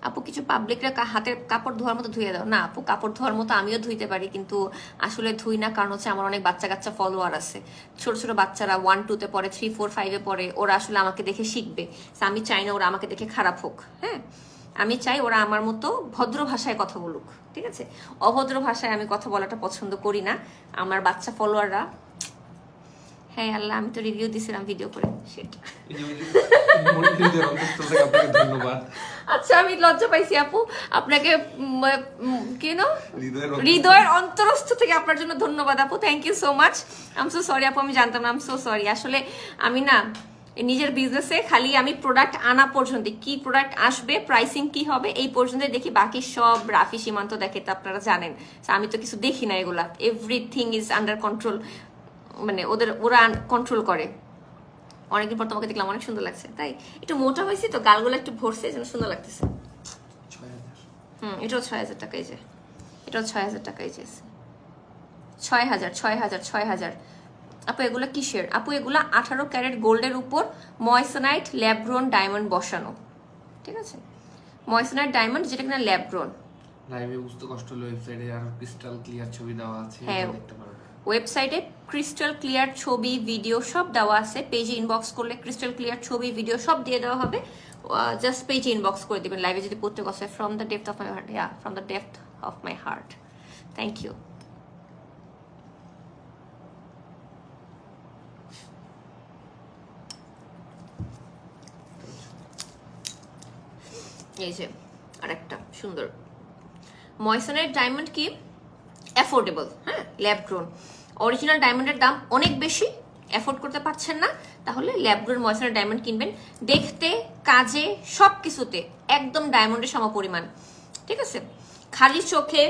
আপু কিছু পাবলিকরা হাতের কাপড় ধোয়ার মতো ধুয়ে দাও। না আপু, কাপড় ধোয়ার মতো আমিও ধুইতে পারি, কিন্তু আসলে ধুই না, কারণ হচ্ছে আমার অনেক বাচ্চা কাচ্চা ফলোয়ার আছে, ছোট ছোট বাচ্চারা 1 2-তে পড়ে, 3 4 5-এ পড়ে, ওরা আসলে আমাকে দেখে শিখবে। আমি চাই না ওরা আমাকে দেখে খারাপ হোক। হ্যাঁ, আমি চাই ওরা আমার মতো ভদ্র ভাষায় কথা বলুক, ঠিক আছে? অভদ্র ভাষায় আমি কথা বলাটা পছন্দ করি না। আমার বাচ্চা ফলোয়াররা, হ্যাঁ আল্লাহ, আমি তো রিভিউ দিছিলাম ভিডিও করে, সেটা। হৃদয়ের অন্তঃস্থল থেকে আপনাকে ধন্যবাদ। আচ্ছা, আমি লজ্জা পাইছি আপু, আপনাকে কেন হৃদয়ের হৃদয়ের অন্তরস্থ থেকে আপনার জন্য ধন্যবাদ আপু, thank you so much. I am so sorry আপু, আমি জানতাম না, আই এম সো সরি। আসলে আমি না নিজের বিজনেসে খালি আমি প্রোডাক্ট আনা পর্যন্ত, কি প্রোডাক্ট আসবে, প্রাইসিং কি হবে, এই পর্যন্ত দেখি, বাকি সব রাফি সীমান্ত দেখে, তো আপনারা জানেন। আমি তো কিছু দেখি না এগুলা, এভরিথিং ইজ আন্ডার কন্ট্রোল, মানে ওরা কন্ট্রোল করে। অনেকদিন পর তোমাকে দেখলাম, অনেক সুন্দর লাগছে। তাই একটু মোটা হয়েছি তো, গালগুলো একটু ভরছে, যেন সুন্দর লাগতেছে। 6000। এটাও 6000 টাকা, এই যে এটাও 6000 টাকা, এই যে 6000 6000 6000। আপু এগুলো কিসের? আপু এগুলো 18 ক্যারেট গোল্ডের উপর ময়সনাইট ল্যাব গ্রোন ডায়মন্ড বসানো, ঠিক আছে? ময়সনাইট ডায়মন্ড, যেটা কিনা ল্যাব গ্রোন। লাইভে বুঝতে কষ্ট হলো, ওয়েবসাইটে আর ক্রিস্টাল ক্লিয়ার ছবি দেওয়া আছে, হ্যাঁ, দেখতে পারবেন। ওয়েবসাইটে ক্রিস্টাল ক্লিয়ার ছবি ভিডিও সব দেওয়া আছে। পেজে ইনবক্স করলে ক্রিস্টাল ক্লিয়ার ছবি ভিডিও সব দিয়ে দেওয়া হবে। জাস্ট পেজে ইনবক্স করে দিবেন, লাইভে যদি পড়তে কষ্ট হয়। From the depth of my heart, from the depth of my heart, thank you. এই যে আরেকটা সুন্দর ময়সনাইট ডায়মন্ড, কি অ্যাফোর্ডেবল, হ্যাঁ, ল্যাব গ্রোন। অরিজিনাল ডায়মন্ডের দাম অনেক বেশি, অ্যাফোর্ড করতে পারছেন না, তাহলে ল্যাব গ্রোন ময়সনাইট ডায়মন্ড কিনবেন। দেখতে, কাজে, সব কিছুতে একদম ডায়মন্ডের সমপরিমাণ, ঠিক আছে? খালি চোখে,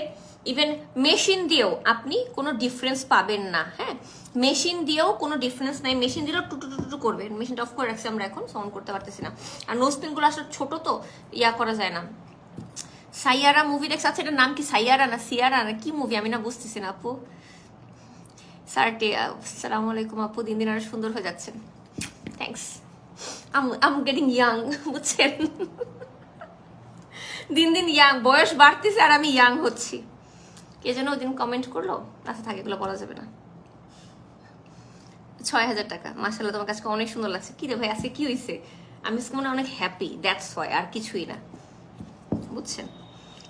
ইভেন মেশিন দিয়েও আপনি কোনো ডিফারেন্স পাবেন না। হ্যাঁ, মেশিন দিয়েও কোনো ডিফারেন্স নাই, মেশিন দিলেও টুটু টুটু করবে। মেশিনটা অফ করে রাখছি আমরা, এখন সাউন্ড করতে পারতেছি না। আর নোজপিনগুলো আসলে ছোট তো, ইয়া করা যায় না। সাইয়ারা মুভি দেখছে, আচ্ছা এটার নাম কি, সাইয়ারা না সিয়ারা না কি মুভি, আমি না বুঝতেছি না আপু। সারটে, আসসালামু আলাইকুম আপু, দিন দিন আরো সুন্দর হয়ে যাচ্ছেন, থ্যাংকস। আম গেটিং ইয়াং, বুঝছেন? দিন দিন ইয়াং, বয়স বাড়তেছে আর আমি ইয়াং হচ্ছি। কে যেন ওই দিন কমেন্ট করলো, আচ্ছা থাকে, এগুলো বলা যাবে না। 6000 টাকা, মাশাআল্লাহ তোমার কাছে অনেক সুন্দর লাগছে। কি রে ভাই, আজকে কি হয়েছে? আমি আজকে মনে অনেক হ্যাপি, দ্যাটস হয়, আর কিছুই না, বুঝছেন?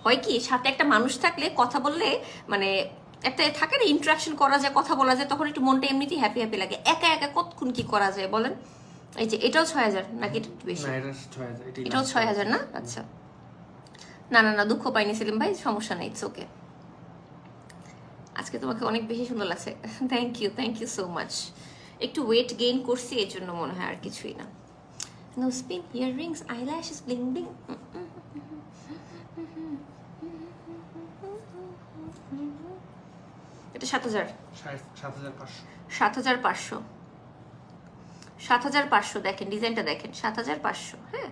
হয় কি, সাথে একটা মানুষ থাকলে, কথা বললে, মানে একটা থাকে না, ইন্টারাকশন করা যায়, কথা বলা যায়, তখন একটু মনটা এমনিতেই হ্যাপি হ্যাপি লাগে। একা একা কতক্ষণ কি করা যায় বলেন? এই যে এটাও 6000 নাকি একটু বেশি? না, এটা 6000, এটাও 6000 না? আচ্ছা, না না না, দুঃখ পাইনি সেলিম ভাই, সমস্যা নেই, ইটস ওকে। আজকে তোমাকে অনেক বেশি সুন্দর লাগছে, থ্যাংক ইউ সো মাচ। একটু ওয়েট গেইন করছি, এর জন্য মনে হয়, আর কিছুই না। Nosepin, earrings, eyelashes, bling bling. এটা 7000, 7500। 7500, 7500। দেখেন ডিজাইনটা দেখেন, 7500। হ্যাঁ,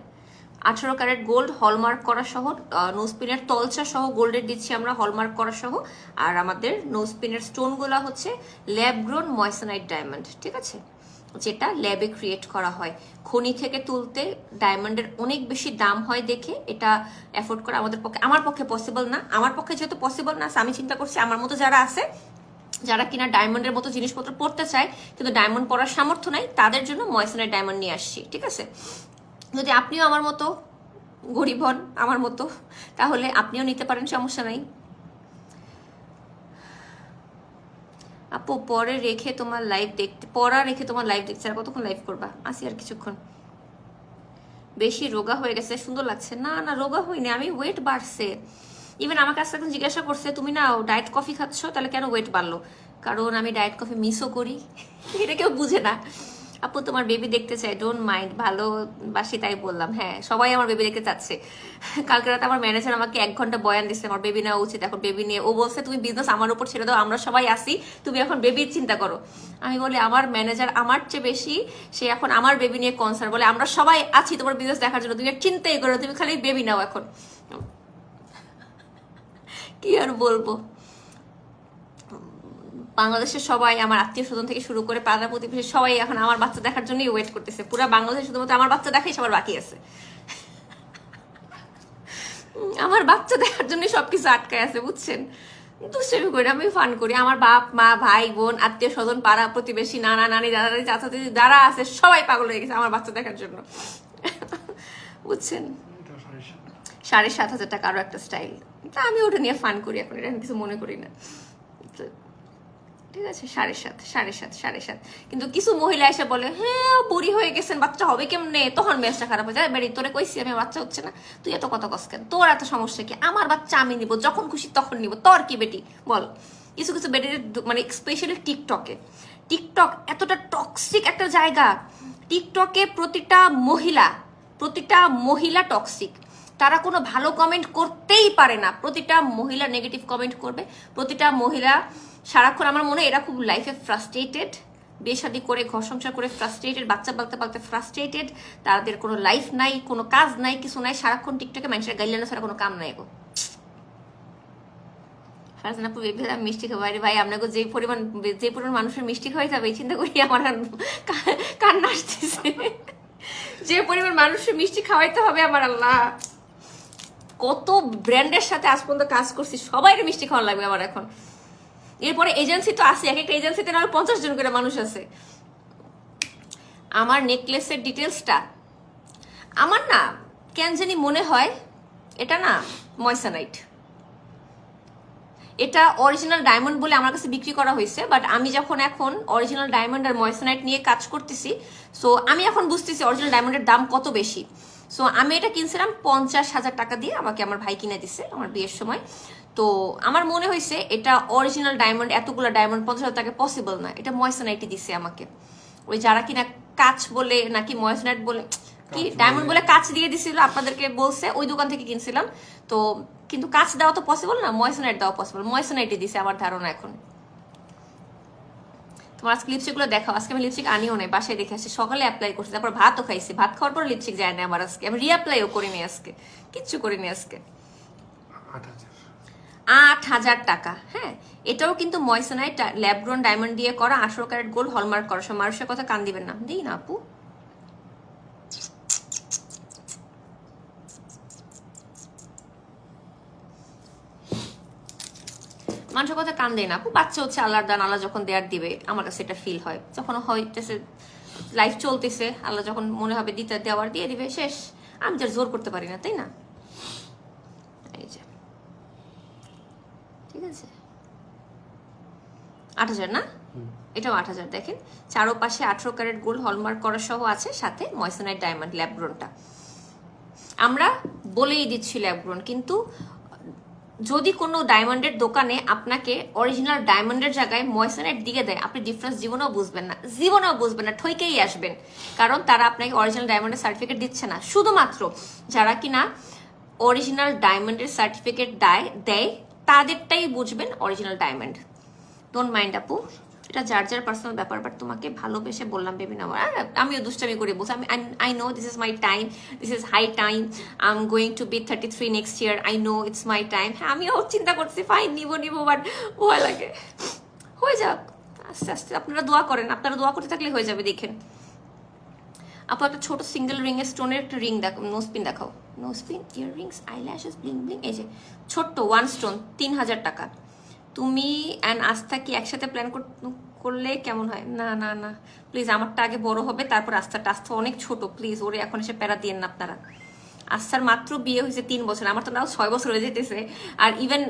18 ক্যারেট গোল্ড, হলমার্ক করা সহ, নোজপিনের তলচা সহ গোল্ডের দিচ্ছি আমরা, হলমার্ক করা সহ। আর আমাদের নোজপিনের স্টোনগুলো হচ্ছে ল্যাব গ্রোন ময়সনাইট ডায়মন্ড, ঠিক আছে? যেটা ল্যাবে ক্রিয়েট করা হয়। খনি থেকে তুলতে ডায়মন্ডের অনেক বেশি দাম হয় দেখে এটা অ্যাফোর্ড করা আমাদের পক্ষে, আমার পক্ষে পসিবল না। আমার পক্ষে যেহেতু পসিবল না, আমি চিন্তা করছি আমার মতো যারা আছে, যারা কিনা ডায়মন্ডের মতো জিনিসপত্র পড়তে চায় কিন্তু ডায়মন্ড পরার সামর্থ্য নাই, তাদের জন্য ময়সনাইট ডায়মন্ড নিয়ে আসছি, ঠিক আছে? যদি আপনিও আমার মতো গরিব হন, আমার মতো, তাহলে আপনিও নিতে পারেন, সমস্যা নাই। আপু পরে রেখে তোমার লাইভ দেখতে, পড়া রেখে তোমার লাইভ দেখছে, আর কতক্ষণ লাইভ করবা? আসি আর কিছুক্ষণ। বেশি রোগা হয়ে গেছে, সুন্দর লাগছে। না না, রোগা হইনি আমি, ওয়েট বাড়ছে। ইভেন আমার কাছে এখন জিজ্ঞাসা করছে, তুমি না ডায়েট কফি খাচ্ছ, তাহলে কেন ওয়েট বাড়লো? কারণ আমি ডায়েট কফি মিসও করি, এটা কেউ বুঝে না। আপু তোমার বেবি দেখতে চাই, ডোন্ট মাইন্ড, ভালোবাসি তাই বললাম। হ্যাঁ, সবাই আমার বেবি দেখতে চাচ্ছে। কালকে রাতে আমার ম্যানেজার আমাকে 1 ঘন্টা বয়ান দিচ্ছে আমার বেবি নেওয়া উচিত, এখন বেবি নিয়ে। ও বলছে তুমি বিজনেস আমার উপর ছেড়ে দাও, আমরা সবাই আসি, তুমি এখন বেবির চিন্তা করো। আমি বলি আমার ম্যানেজার আমার চেয়ে বেশি, সে এখন আমার বেবি নিয়ে কনসার্ন, বলে আমরা সবাই আছি তোমার বিজনেস দেখার জন্য, তুমি চিন্তাই করো, তুমি খালি বেবি নাও এখন। কি আর বলবো, বাংলাদেশের সবাই, আমার আত্মীয় স্বজন থেকে শুরু করে পাড়া প্রতিবেশী সবাই এখন আমার বাচ্চা দেখার জন্যই ওয়েট করতেছে। পুরো বাংলাদেশে শুধুমাত্র আমার বাচ্চা দেখাই সবার বাকি আছে। আমার বাচ্চা দেখার জন্য সবকিছু আটকায় আছে, বুঝছেন? দুষ্টামি করি, আমি ফান করি। আমার বাপ মা ভাই বোন আত্মীয় স্বজন পাড়া প্রতিবেশী নানা নানি দাদা দাদি চাচা চাচি যারা আছে সবাই পাগল হয়ে গেছে আমার বাচ্চা দেখার জন্য। বুঝছেন? 7,500 টাকা আরো একটা স্টাইল, তা আমি ওটা নিয়ে ফান করি এখন, এটা আমি কিছু মনে করি না। ঠিক আছে, 7,500 কিন্তু কিছু মহিলা এসে বলে হ্যাঁ বুড়ি হয়ে গেছেন বাচ্চা হবে কেমনে, তখন মেজটা খারাপ হয়ে যায়। বেড়ি তোরে কইছি আমি বাচ্চা হচ্ছে না, তুই এত কথা কস কেন, তোর এত সমস্যা কি? আমার বাচ্চা আমি নিব, যখন খুশি তখন নিব, তোর কি বেটি বল? কিছু কিছু বেটির মানে স্পেশালি টিকটক এতটা টক্সিক একটা জায়গা। টিকটকে প্রতিটা মহিলা টক্সিক, তারা কোনো ভালো কমেন্ট করতেই পারে না, প্রতিটা মহিলা নেগেটিভ কমেন্ট করবে, প্রতিটা মহিলা সারাক্ষণ। আমার মনে হয় এরা খুব লাইফে ফ্রাস্ট্রেটেড, বিয়ে শাদী করে ঘর সংসার করে ফ্রাস্ট্রেটেড, বাচ্চা পালতে ফ্রাস্ট্রেটেড, তাদের কোনো লাইফ নাই, কোনো কাজ নাই, কিছু নাই, সারাক্ষণ টিকটকে মানুষের গাইলেনা ছাড়া কোনো কাম নাই গো। ফারজানা আপু বেবি আমি মিষ্টি খাবো, আরে ভাই আপনাকে যে পরিমাণ মানুষের মিষ্টি খাওয়াই যাবে এই চিন্তা করি আমার কান্না আসতেছে। যে পরিমাণ মানুষের মিষ্টি খাওয়াইতে হবে আমার, আল্লাহ কত ব্র্যান্ডের সাথে আজ পর্যন্ত কাজ করছি, সবাই মিষ্টি খাওয়া লাগবে আমার এখন। এরপরে এজেন্সি তো আছে, এক একটা এজেন্সিতে না 50 জন করে মানুষ আছে। আমার নেকলেসের ডিটেলসটা আমার না কেন জানি মনে হয় এটা না ময়সানাইট, এটা অরিজিনাল ডায়মন্ড বলে আমার কাছে বিক্রি করা হয়েছে, বাট আমি যখন এখন অরিজিনাল ডায়মন্ড আর ময়সানাইট নিয়ে কাজ করতেছি, সো আমি এখন বুঝতেছি অরিজিনাল ডায়মন্ডের দাম কত বেশি। সো আমি এটা কিনছিলাম 50,000 টাকা দিয়ে, আমাকে আমার ভাই কিনে দিছে আমার বিয়ের সময়। তো আমার মনে হয়েছে এটা অরিজিনাল ডায়মন্ড, এতগুলো ডায়মন্ড 50,000 টাকা পসিবল না, এটা ময়সানাইটই দিছে আমাকে। ওই যারা কিনা কাচ বলে নাকি ময়সানাইট বলে কি ডায়মন্ড বলে কাচ দিয়ে দিছিল, আপনাদেরকে বলছে, ওই দোকান থেকে কিনছিলাম। তো কিন্তু কাচ দেওয়া তো পসিবল না, ময়সানাইট দেওয়া পসিবল, ময়সানাইটই দিছে আমার ধারণা এখন। তোমার আজকে লিপস্টিক গুলো দেখাও। আজকে আমি লিপস্টিক আনিও নাই, বাসায় দেখে আসছি, সকালে অ্যাপ্লাই করছি, তারপর ভাতও খাইছি, ভাত খাওয়ার পর লিপস্টিক যায় না আমার আজকে, আমি রিঅ্যাপ্লাইও করিনি আজকে, কিচ্ছু করিনি আজকে। 8,000 টাকা, হ্যাঁ এটাও কিন্তু ময়সানাইট ল্যাব গ্রোন ডায়মন্ড দিয়ে করা, 18 ক্যারেট গোল্ড হলমার্ক করা। সব মানুষের কথা কান দিবেন না, দিই না আপু। মানুষের কথা কান দেয় না আপু, বাচ্চা হচ্ছে আল্লাহর দান, আল্লাহ যখন দেয়ার দিবে আমার কাছে এটা ফিল হয়, যখন হইতেছে লাইফ চলতেছে, আল্লাহ যখন মনে হবে দিতে দেওয়ার দিয়ে দিবে, শেষ। আমি তো জোর করতে পারি না, তাই না? এই যে ঠিক আছে 8,000 না, এটাও 8,000। দেখেন চারোপাশে 18 ক্যারেট গোল্ড হলমার্ক করা সহ আছে, সাথে ময়সানাইট ডায়মন্ড ল্যাব গ্রোনটা আমরা বলেই দিচ্ছি ল্যাব গ্রোন। কিন্তু যদি কোনো ডায়মন্ডের দোকানে আপনাকে অরিজিনাল ডায়মন্ডের জায়গায় ময়সানাইট দিয়ে দেয়, আপনি ডিফারেন্স জীবনেও বুঝবেন না, ঠইকেই আসবেন। কারণ তারা আপনাকে অরিজিনাল ডায়মন্ডের সার্টিফিকেট দিচ্ছে না, শুধুমাত্র যারা কিনা অরিজিনাল ডায়মন্ডের সার্টিফিকেট দেয় তাদেরটাই বুঝবেন অরিজিনাল ডায়মন্ড। ডোন্ট মাইন্ড আপু, এটা যার যার পার্সোনাল ব্যাপার, বাট তোমাকে ভালোবেসে বললাম বেবি না। আমিও দুষ্টামি করে বলছি, I know this is my time, this is high time, I am going to be 33 next year, I know it's my time. হ্যাঁ আমিও চিন্তা করছি ফাইন নিব, বাট ভয় লাগে। হয়ে যাক আস্তে আস্তে, আপনারা দোয়া করেন, আপনারা দোয়া করতে থাকলে হয়ে যাবে। দেখেন আপু একটা ছোট সিঙ্গেল রিং এর স্টোনের একটা রিং দেখো, নোসপিন দেখাও, নোসপিন ইয়ার রিংস আইল্যাশেস ব্লিং ব্লিং, এই যে ছোট্ট 1 স্টোন 3,000 টাকা। তুমি অ্যান্ড আস্থা কি একসাথে প্ল্যান করলে কেমন হয়? না না না প্লিজ, আমারটা আগে বড় হবে তারপর আস্থাটা। আস্থা অনেক ছোট, প্লিজ ওরে এখন এসে প্যারা দিয়েন না আপনারা। আস্থার মাত্র বিয়ে হয়েছে 3 বছর, আমার তো নাও 6 বছর হয়ে যেতেছে। আর ইভেন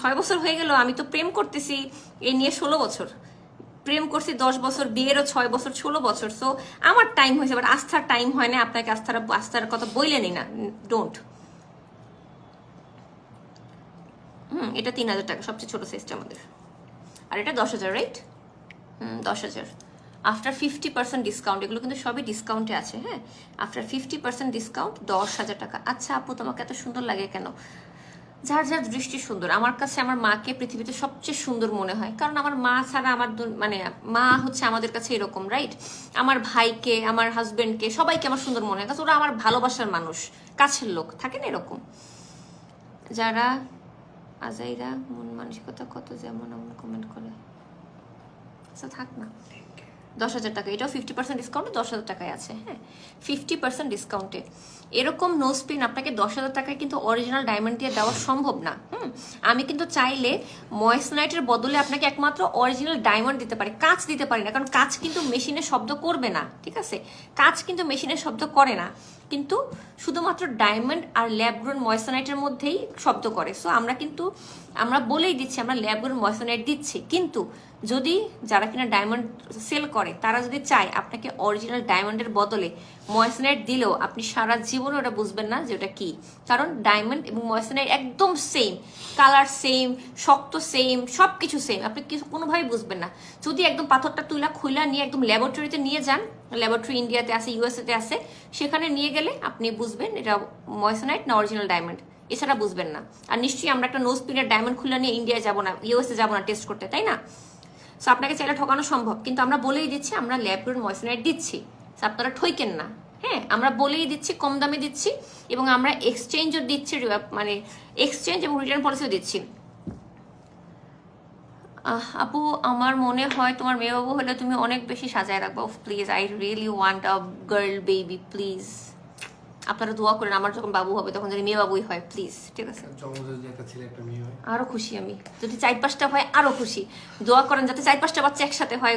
6 বছর হয়ে গেল, আমি তো প্রেম করতেছি এই নিয়ে 16 বছর, প্রেম করছি 10 বছর, বিয়েরও 6 বছর, 16 বছর। সো আমার টাইম হয়েছে, বাট আস্থার টাইম হয় না। আপনাকে আস্থার কথা বইলেনি না, ডোন্ট। এটা 3,000 টাকা, সবচেয়ে ছোট সাইজটা আমাদের। আর এটা 10,000, রাইট? 10,000 after 50% discount. এগুলো কিন্তু সবই ডিসকাউন্টে আছে, হ্যাঁ আফটার 50% ডিসকাউন্ট 10,000 টাকা। আচ্ছা আপু তোমাকে এত সুন্দর লাগে কেন? যার যার দৃষ্টি সুন্দর। আমার কাছে আমার মাকে পৃথিবীতে সবচেয়ে সুন্দর মনে হয়, কারণ আমার মা ছাড়া আমার মানে মা হচ্ছে আমাদের কাছে এরকম, রাইট? আমার ভাইকে, আমার হাজবেন্ডকে, সবাইকে আমার সুন্দর মনে হয়, কারণ ওরা আমার ভালোবাসার মানুষ, কাছের লোক, থাকে না এরকম। যারা আজাইরা মন মানসিকতা কত যেমন এমন কমেন্ট করে, আচ্ছা থাক না। 10,000 টাকা, এটাও 50% ডিসকাউন্টে 10,000 টাকায় আছে। হ্যাঁ, 50% ডিসকাউন্টে এরকম নোজ পিন আপনাকে 10,000 টাকায় কিন্তু অরিজিনাল ডায়মন্ড দিয়ে দেওয়া সম্ভব না। আমি কিন্তু চাইলে ময়েসনাইটের বদলে আপনাকে একমাত্র অরিজিনাল ডায়মন্ড দিতে পারি, কাঁচ দিতে পারি না, কারণ কাঁচ কিন্তু মেশিনে শব্দ করবে না, ঠিক আছে? কাঁচ কিন্তু মেশিনে শব্দ করে না, কিন্তু শুধুমাত্র ডায়মন্ড আর ল্যাবগ্রোন ময়েসনাইটের মধ্যেই শব্দ করে। সো আমরা বলেই দিচ্ছি আমরা ল্যাবগ্রোন ময়েসনাইট দিচ্ছি, কিন্তু যদি যারা কিনা ডায়মন্ড সেল করে তারা যদি চায় আপনাকে অরিজিনাল ডায়মন্ডের বদলে ময়েসনাইট দিলেও আপনি সারা জীবন ওটা বুঝবেন না যে ওটা কি, কারণ ডায়মন্ড এবং ময়েসনাইট একদম সেম, কালার সেম, শক্ত সেম, সব কিছু সেম, আপনি কিছু কোনোভাবেই বুঝবেন না। যদি একদম পাথরটা খুলা নিয়ে একদম ল্যাবরেটরিতে নিয়ে যান, ল্যাবরেটরি ইন্ডিয়াতে আছে, ইউএসএতে আছে, সেখানে নিয়ে গেলে আপনি বুঝবেন এটা ময়েসনাইট না অরিজিনাল ডায়মন্ড, এছাড়া বুঝবেন না। আর নিশ্চয়ই আমরা একটা নোজ পিনের ডায়মন্ড খুলে নিয়ে ইন্ডিয়ায় যাবো না, ইউএসএ যাবো না টেস্ট করতে, তাই না? সো আপনাকে চাইলে ঠকানো সম্ভব, কিন্তু আমরা বলেই দিচ্ছি আমরা ল্যাবগ্রোন ময়েসনাইট দিচ্ছি, আপনারা ঠইকেন না। হ্যাঁ, আমরা বলেই দিচ্ছি কম দামে দিচ্ছি, এবং আমরা এক্সচেঞ্জও দিচ্ছি, মানে এক্সচেঞ্জ এবং রিটার্ন পলিসিও দিচ্ছি। আপু, আমার মনে হয় তোমার মেয়ে বাবু হলে তুমি অনেক বেশি সাজায় রাখবো। Please, I really want a girl baby, please আপনারা দোয়া করেন আমার যখন বাবু হবে তখন যদি মেয়ে বাবুই হয়, প্লিজ, ঠিক আছে? আরো খুশি আমি, যদি 4-5টা হয় আরো খুশি। দোয়া করেন যাতে 4-5টা বাচ্চা একসাথে হয়,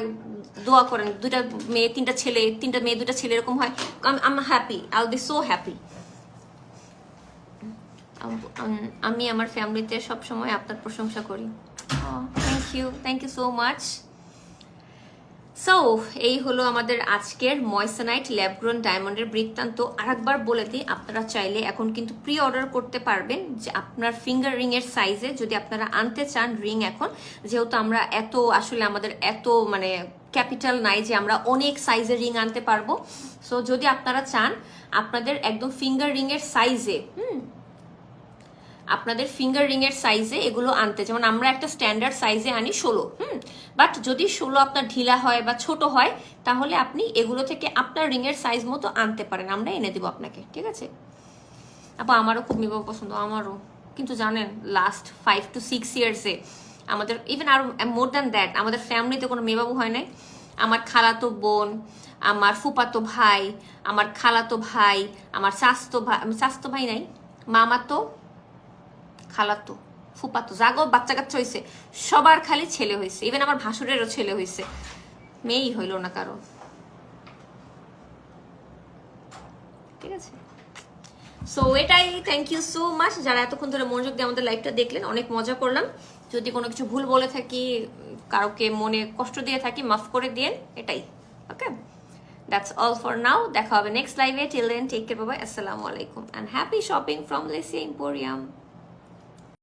দোয়া করেন 2টা মেয়ে 3টা ছেলে, 3টা মেয়ে 2টা ছেলে এরকম হয়, I happy, I will be so happy. আমি আমার ফ্যামিলিতে সবসময় আপনার প্রশংসা করি। Thank you so much. So এই হলো আমাদের আজকের ময়েসনাইট ল্যাবগ্রোন ডায়মন্ডের বৃত্তান্ত। আরেকবার বলে দিই, আপনারা চাইলে এখন কিন্তু প্রি অর্ডার করতে পারবেন যে আপনার ফিঙ্গার রিং এর সাইজে, যদি আপনারা আনতে চান রিং। এখন যেহেতু আমরা আসলে আমাদের এত মানে ক্যাপিটাল নাই যে আমরা অনেক সাইজের রিং আনতে পারবো। সো যদি আপনারা চান আপনাদের একদম ফিঙ্গার রিং এর সাইজে, আপনাদের ফিঙ্গার রিং এর সাইজে এগুলো আনতে, যেমন আমরা একটা স্ট্যান্ডার্ড সাইজে আনি 16, বাট যদি 16 আপনার ঢিলা হয় বা ছোট হয় তাহলে আপনি এগুলো থেকে আপনার রিং এর সাইজ মতো আনতে পারেন, আমরা এনে দিব আপনাকে, ঠিক আছে? আপু, আমারও খুব মেয়ে বাবু পছন্দ, আমারও। কিন্তু জানেন লাস্ট 5 to 6 ইয়ার্সে আমাদের, even or more than that, আমাদের ফ্যামিলিতে কোনো মেয়ে বাবু হয় নাই। আমার খালাতো বোন, আমার ফুপাতো ভাই, আমার খালাতো ভাই, আমার চাস্তো ভাই নাই, মামাতো, খালাতো, ফুপাতো, জাগো বাচ্চা কাচ্চা হয়েছে, সবার খালি ছেলে হয়েছে, ইভেন আমার ভাসুরেরও ছেলে হয়েছে, মেয়েই হইল না কারো, ঠিক আছে? সো এটাই, থ্যাংক ইউ সো মাচ যারা এতক্ষণ ধরে মনোযোগ দিয়ে আমাদের লাইভটা দেখলেন, অনেক মজা করলাম। যদি কোনো কিছু ভুল বলে থাকি, কারোকে মনে কষ্ট দিয়ে থাকি, মাফ করে দিন, এটাই। Okay, that's all for now. দেখা হবে নেক্সট লাইভে। Till then take care, bye, আসসালামু আলাইকুম, and happy shopping from Lesia emporium.